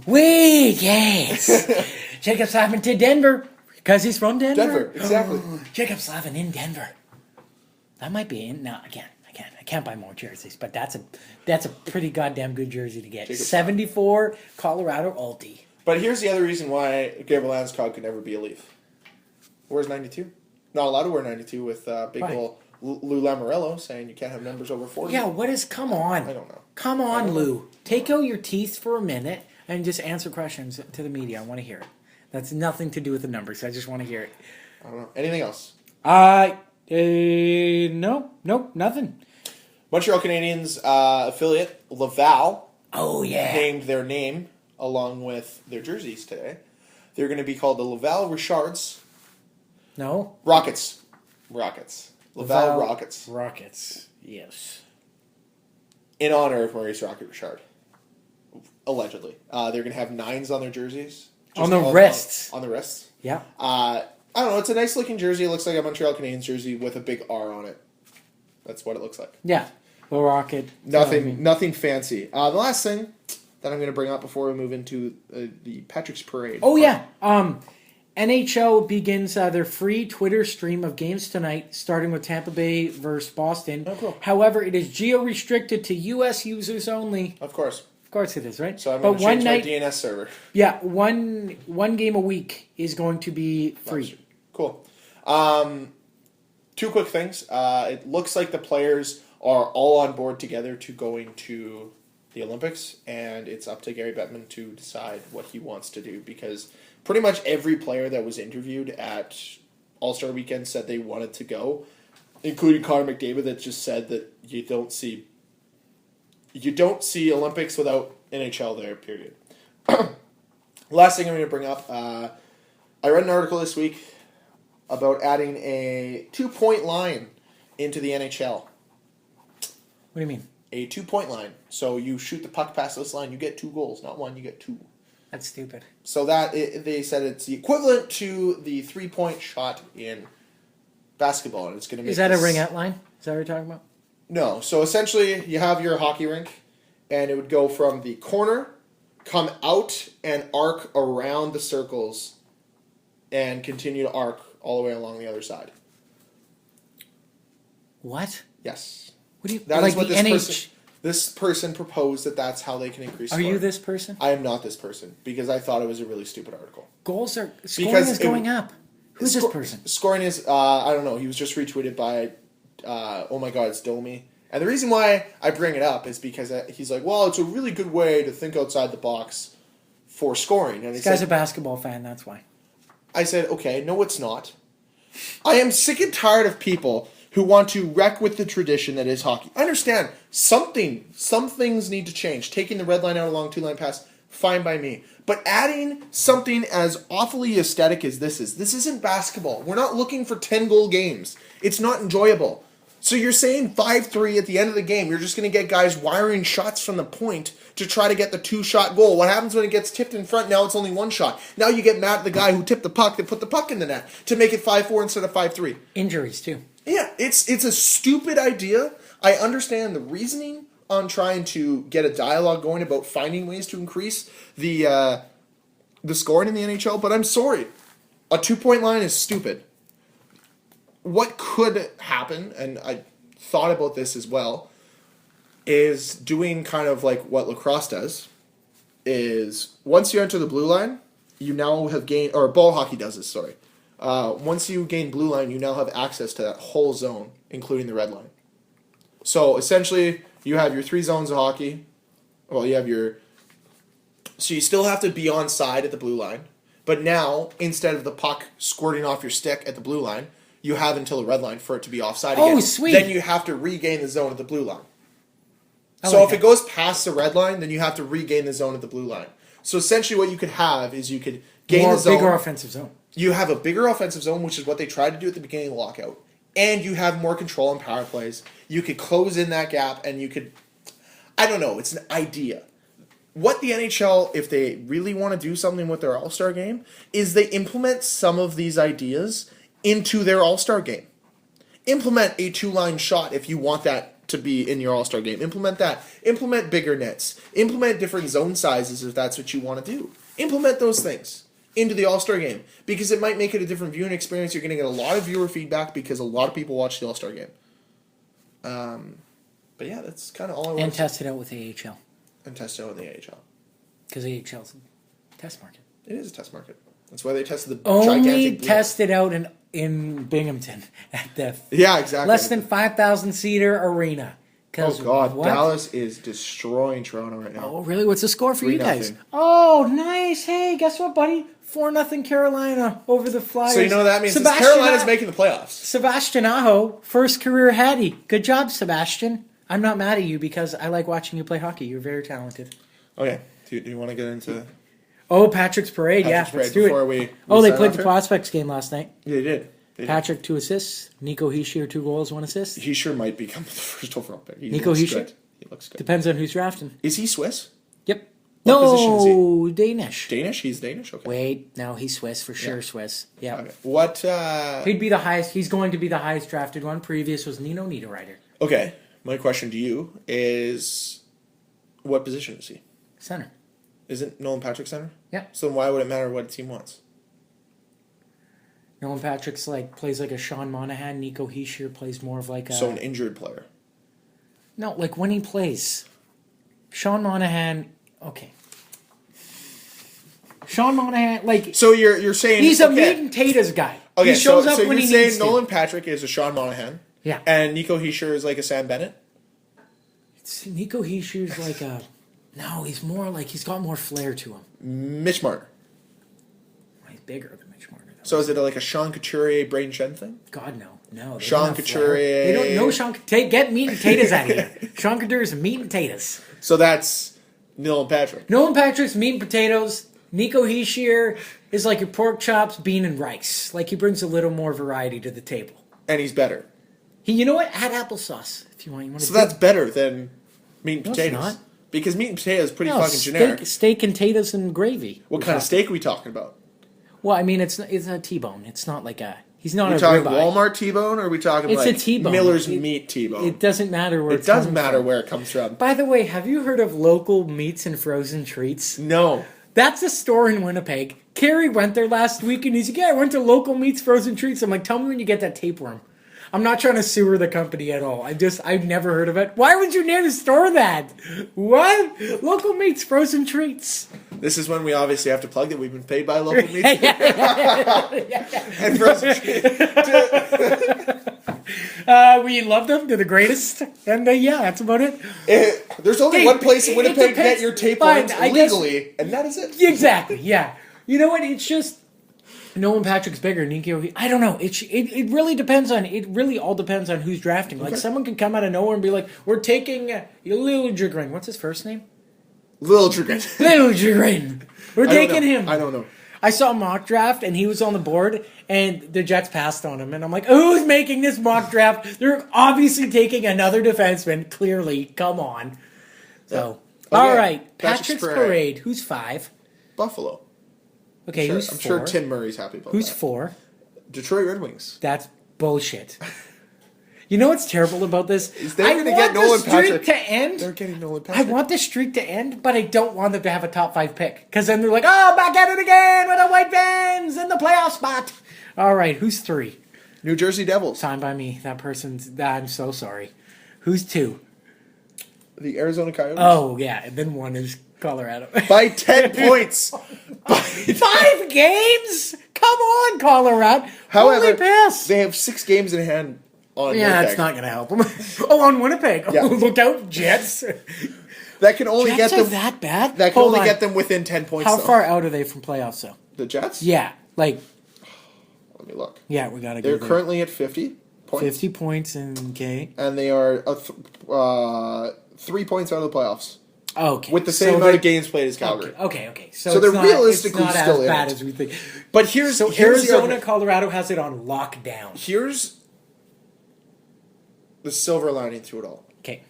Wait, yes! Jacob Slavin to Denver. Because he's from Denver. Denver, exactly. Jacob Slavin in Denver. That might be in. No, again, I can't buy more jerseys, but that's a pretty goddamn good jersey to get. 74 Colorado Alti. But here's the other reason why Gabriel Landeskog could never be a Leaf. Where's 92? Not allowed to wear 92 with big ol' Lou Lamoriello saying you can't have numbers over 40. Yeah, what is... Come on. I don't know. Come on, Lou. Take out your teeth for a minute and just answer questions to the media. I want to hear it. That's nothing to do with the numbers. I just want to hear it. I don't know. Anything else? Nope, nothing. Montreal Canadiens affiliate Laval. Oh, yeah. Named their name along with their jerseys today. They're going to be called the Laval Richards. No? Rockets. Laval Rockets. Rockets, yes. In honor of Maurice Rocket Richard. Allegedly. They're going to have 9s on their jerseys. On the wrists. On the wrists. Yeah. I don't know. It's a nice looking jersey. It looks like a Montreal Canadiens jersey with a big R on it. That's what it looks like. Yeah. The Rocket. Nothing fancy. The last thing that I'm going to bring up before we move into the Patrick's Parade. Oh, yeah. NHL begins their free Twitter stream of games tonight, starting with Tampa Bay versus Boston. Oh, cool. However, it is geo-restricted to U.S. users only. Of course. Of course it is, right? So I'm going to change my DNS server. Yeah, one game a week is going to be free. Cool. 2 quick things. It looks like the players are all on board together to going to the Olympics, and it's up to Gary Bettman to decide what he wants to do, because pretty much every player that was interviewed at All-Star Weekend said they wanted to go, including Connor McDavid, that just said that you don't see Olympics without NHL there, period. Last thing I'm going to bring up, I read an article this week about adding a 2-point line into the NHL. What do you mean? A 2-point line. So you shoot the puck past this line, you get 2 goals. Not 1, you get 2. That's stupid. So they said it's the equivalent to the 3-point shot in basketball, and it's going to make. Is that a ringette line? Is that what you're talking about? No. So essentially, you have your hockey rink, and it would go from the corner, come out, and arc around the circles, and continue to arc all the way along the other side. What? Yes. What do you? That like is what the this person proposed, that's how they can increase Are scoring. you this person? I am not this person, because I thought it was a really stupid article. Scoring Because is going up. Who's this person? Scoring is, I don't know, he was just retweeted by, oh my god, it's Domi. And the reason why I bring it up is because he's like, well, it's a really good way to think outside the box for scoring. And This guy's a basketball fan, that's why. I said, okay, no, it's not. I am sick and tired of people who want to wreck with the tradition that is hockey. I understand some things need to change. Taking the red line out along 2-line pass, fine by me. But adding something as awfully aesthetic as this isn't basketball. We're not looking for 10-goal games. It's not enjoyable. So you're saying 5-3 at the end of the game. You're just going to get guys wiring shots from the point to try to get the 2-shot goal. What happens when it gets tipped in front? Now it's only 1 shot. Now you get mad at the guy who tipped the puck that put the puck in the net to make it 5-4 instead of 5-3. Injuries, too. Yeah, it's a stupid idea. I understand the reasoning on trying to get a dialogue going about finding ways to increase the scoring in the NHL, but I'm sorry. A 2-point line is stupid. What could happen, and I thought about this as well, is doing kind of like what lacrosse does, is once you enter the blue line, you now have gained, or ball hockey does this, sorry. Once you gain blue line, you now have access to that whole zone, including the red line. So essentially, you have your 3 zones of hockey. Well, you have so you still have to be on side at the blue line, but now, instead of the puck squirting off your stick at the blue line, you have until the red line for it to be offside again. Oh, sweet. Then you have to regain the zone at the blue line. So if it goes past the red line, then you have to regain the zone at the blue line. So essentially what you could have is you could gain the zone. Bigger offensive zone. You have a bigger offensive zone, which is what they tried to do at the beginning of the lockout. And you have more control on power plays. You could close in that gap, and you could... I don't know. It's an idea. What the NHL, if they really want to do something with their All-Star game, is they implement some of these ideas into their All-Star game. Implement a 2-line shot if you want that to be in your All-Star game. Implement that. Implement bigger nets. Implement different zone sizes if that's what you want to do. Implement those things into the All-Star game, because it might make it a different viewing experience. You're going to get a lot of viewer feedback because a lot of people watch the All-Star game. But yeah, that's kind of all I want And to test it out with AHL. and test out in the AHL. Because AHL's a test market. It is a test market. That's why they tested the Only gigantic blue. test it out in Binghamton at the Yeah, exactly. less than 5,000 seater arena. Oh God, what? Dallas is destroying Toronto right now. Oh, really? What's the score for you 3-0. guys? Oh, nice. Hey, guess what, buddy? 4-0 Carolina over the Flyers. So you know what that means? Sebastian Carolina's making the playoffs. Sebastian Aho, first career Hattie. Good job, Sebastian. I'm not mad at you because I like watching you play hockey. You're very talented. Okay, do you want to get into Oh, Patrick's Parade. Patrick's Let's Parade do before it. we They sign played off the here? Prospects game last night. Yeah, they did. Patrick, 2 assists. Nico Hischier, 2 goals, 1 assist. He sure might become the first overall pick. He Nico looks Hischier? good. He looks good. Depends on who's drafting. Is he Swiss? Yep. What position is No, Danish. Danish? He's Danish? Okay. Wait, no, he's Swiss for sure. Yeah. Swiss. Yeah. Okay. What, He'd be the highest. He's going to be the highest drafted one. Previous was Nino Niederreiter. okay, my question to you is, what position is he? Center. Isn't Nolan Patrick center? Yeah. So then why would it matter what a team wants? Nolan Patrick's plays like a Sean Monahan. Nico Hischier plays more of like a... So an injured player. No, like when he plays. Sean Monahan... Okay. Sean Monahan, So you're saying... he's a okay. meat and potatoes guy. Okay, He shows so up when you're he saying needs Nolan to. Patrick is a Sean Monahan. Yeah. And Nico Hischier is like a Sam Bennett? Nico Hischier's like a... No, he's more like... He's got more flair to him. Mitch Marner. He's bigger than Mitch Marner, though. So is it like a Sean Couturier, Braden Shen thing? God, no. No. They Sean don't have flair. Couturier. They don't know Sean Couturier. Get meat and potatoes out of here. Sean Couturier is meat and potatoes. So that's Nolan Patrick. Nolan Patrick's meat and potatoes. Nico Hischier is like your pork chops, bean, and rice. Like he brings a little more variety to the table. And he's better. You know what? Add applesauce if you want. You want to So that's better than meat and No, it's potatoes. not. Because meat and potatoes is pretty no, fucking generic. steak and potatoes and gravy. What kind of steak are we talking about? Well, I mean, it's a T-bone. It's not like a. He's not Are we a talking ribeye. Walmart T-bone or are we talking It's like a T-bone. Miller's Meat T-bone? It doesn't matter where It doesn't matter where it comes from. By the way, have you heard of local meats and frozen treats? No. That's a store in Winnipeg. Carrie went there last week and he's like, yeah, I went to Local Meats Frozen Treats. I'm like, tell me when you get that tapeworm. I'm not trying to sewer the company at all. I've never heard of it. Why would you name the store that? What? Local Meats Frozen Treats. This is when we obviously have to plug that we've been paid by local meat and frozen treats. We love them. They're the greatest. And yeah, that's about it. There's only Hey, one place in it Winnipeg to depends. get your tapeworms Fine, I guess- legally, and that is it. Exactly, yeah. You know what? It's just Nolan Patrick's bigger. Nico, I don't know. It really depends on. It really all depends on who's drafting. Like someone can come out of nowhere and be like, "We're taking Lil Jagrin. What's his first name? Little Dragon. Lil Jagrin. We're taking him." I don't know. I saw a mock draft and he was on the board and the Jets passed on him. And I'm like, who's making this mock draft? They're obviously taking another defenseman. Clearly, come on. So, all right, Patrick's Parade. Who's 5? Buffalo. Okay, Sure, who's 4? I'm sure Tim Murray's happy about Who's that. 4? Detroit Red Wings. That's bullshit. You know what's terrible about this? They're I gonna want get the Nolan streak Patrick. to end. They're getting Nolan I Patrick. want the streak to end, but I don't want them to have a top 5 pick. Because then they're like, oh, back at it again with the White Vans in the playoff spot. All right, who's 3? New Jersey Devils. Signed by me. That person's... I'm so sorry. Who's 2? The Arizona Coyotes. Oh, yeah. And then 1 is Colorado. By 10 points. 5 games? Come on, Colorado. However, Holy piss. they have 6 games in hand on Yeah, Winnipeg. it's not going to help them. Oh, on Winnipeg. Yeah. Oh, look out, Jets. That can only Jets get are them. that bad? That can Hold only on. get them within 10 points. How though. far out are they from playoffs, though? The Jets? Yeah, like, Let me look. yeah, we got to go They're there. currently at 50 points. 50 points in K. And they are 3 points out of the playoffs. Okay. With the same so amount they- of games played as Calgary. Okay. So it's they're not, realistically it's not still as in bad it. as we think. But here's So the Arizona, argument. Colorado has it on lockdown. Here's the silver lining through it all. Okay.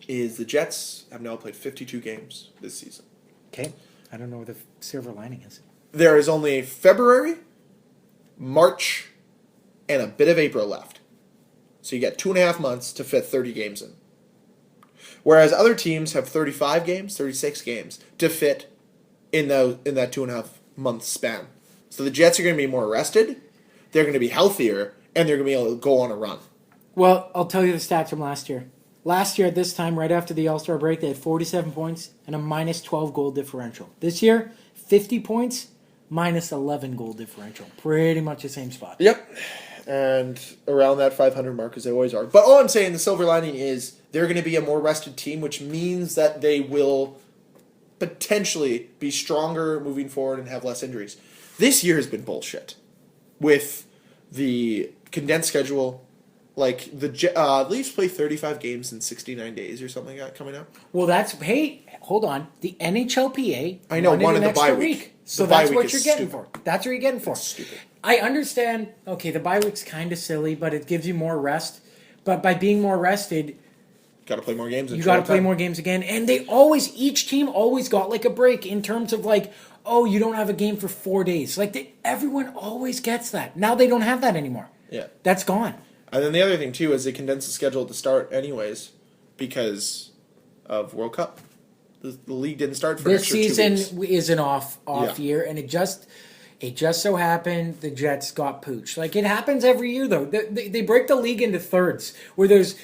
Is the Jets have now played 52 games this season. Okay. I don't know where the silver lining is. There is only February, March, and a bit of April left. So you get 2.5 months to fit 30 games in. Whereas other teams have 35 games, 36 games to fit in that 2.5 month span. So the Jets are going to be more rested, they're going to be healthier, and they're going to be able to go on a run. Well, I'll tell you the stats from last year. Last year at this time, right after the All-Star break, they had 47 points and a minus 12 goal differential. This year, 50 points, minus 11 goal differential. Pretty much the same spot. Yep. And around that 500 mark, as they always are. But all I'm saying, the silver lining is they're going to be a more rested team, which means that they will potentially be stronger moving forward and have less injuries. This year has been bullshit. With the condensed schedule, like the Leafs play 35 games in 69 days or something like that coming up. Well, hold on. The NHLPA I know, wanted wanted an the extra bye week. So The bye that's week what is you're getting stupid. for. That's what you're getting for. Stupid. I understand, okay, the bye week's kind of silly, but it gives you more rest. But by being more rested, Got to play more games. you got to play more games again. And each team always got like a break in terms of like, oh, you don't have a game for 4 days. Like everyone always gets that. Now they don't have that anymore. Yeah. That's gone. And then the other thing, too, is they condensed the schedule at the start anyways because of World Cup. The league didn't start for an This extra 2 season weeks. is an off Yeah. year, and it just so happened the Jets got pooched. Like it happens every year, though. They break the league into thirds, where there's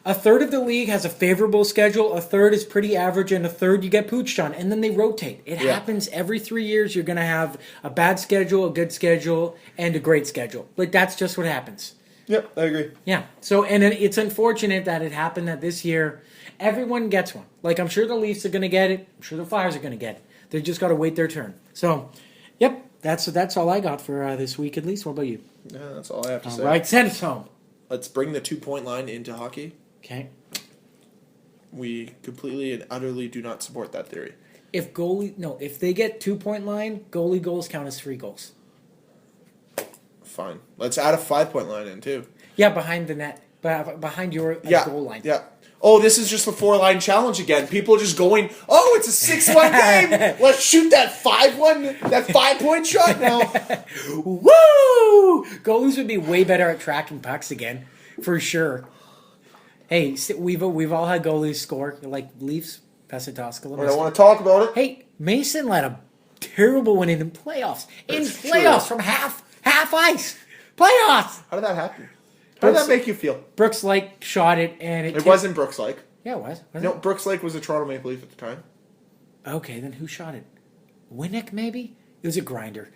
a third of the league has a favorable schedule, a third is pretty average, and a third you get pooched on, and then they rotate. It happens every 3 years. You're going to have a bad schedule, a good schedule, and a great schedule. Like that's just what happens. Yep, I agree. Yeah. So, and it's unfortunate that it happened that this year everyone gets one. Like I'm sure the Leafs are going to get it. I'm sure the Flyers are going to get it. They just got to wait their turn. So, yep. That's all I got for this week at least. What about you? Yeah, that's all I have to say. All right, send us home. Let's bring the 2-point line into hockey. Okay. We completely and utterly do not support that theory. If they get 2-point line, goalie goals count as 3 goals. Fine. Let's add a 5-point line in, too. Yeah, behind the net. Behind your goal line. Yeah. Oh, this is just the 4-line challenge again. People just going, oh, it's a 6-1 game. Let's shoot that 5-1, that 5-point shot now. Woo! Goalies would be way better at tracking pucks again, for sure. Hey, we've all had goalies score like Leafs, Pesatoskala. I don't want to talk about it. Hey, Mason led a terrible one in playoffs. From half ice. Playoffs. How did that happen? How did that make you feel? Brooks Lake shot it, and It wasn't Brooks Lake. Yeah, it was. No, Brooks Lake was a Toronto Maple Leaf at the time. Okay, then who shot it? Winnick, maybe? It was a grinder.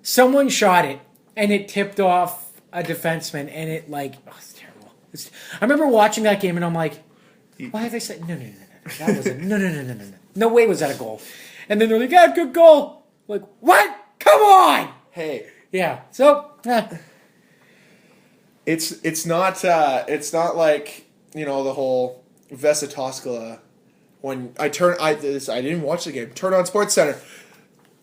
Someone shot it, and it tipped off a defenseman, and it it's terrible. I remember watching that game, and I'm like, why have they said no? That wasn't no. No way was that a goal. And then they're like, yeah, good goal. Like, what? Come on. Hey. Yeah. So. It's not like, the whole Vesatoskala when I didn't watch the game. Turn on Sports Center.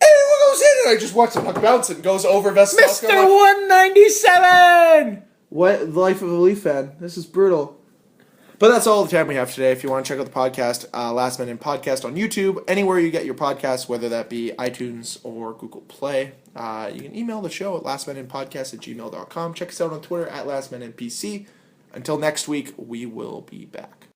Anyone goes in and I just watch the puck bounce and goes over Vesatoskala. Mr. 197. What life of a Leaf fan? This is brutal. But that's all the time we have today. If you want to check out the podcast, Last Minute Podcast on YouTube, anywhere you get your podcasts, whether that be iTunes or Google Play, you can email the show at lastminutepodcast@gmail.com. Check us out on Twitter at lastminutepc. Until next week, we will be back.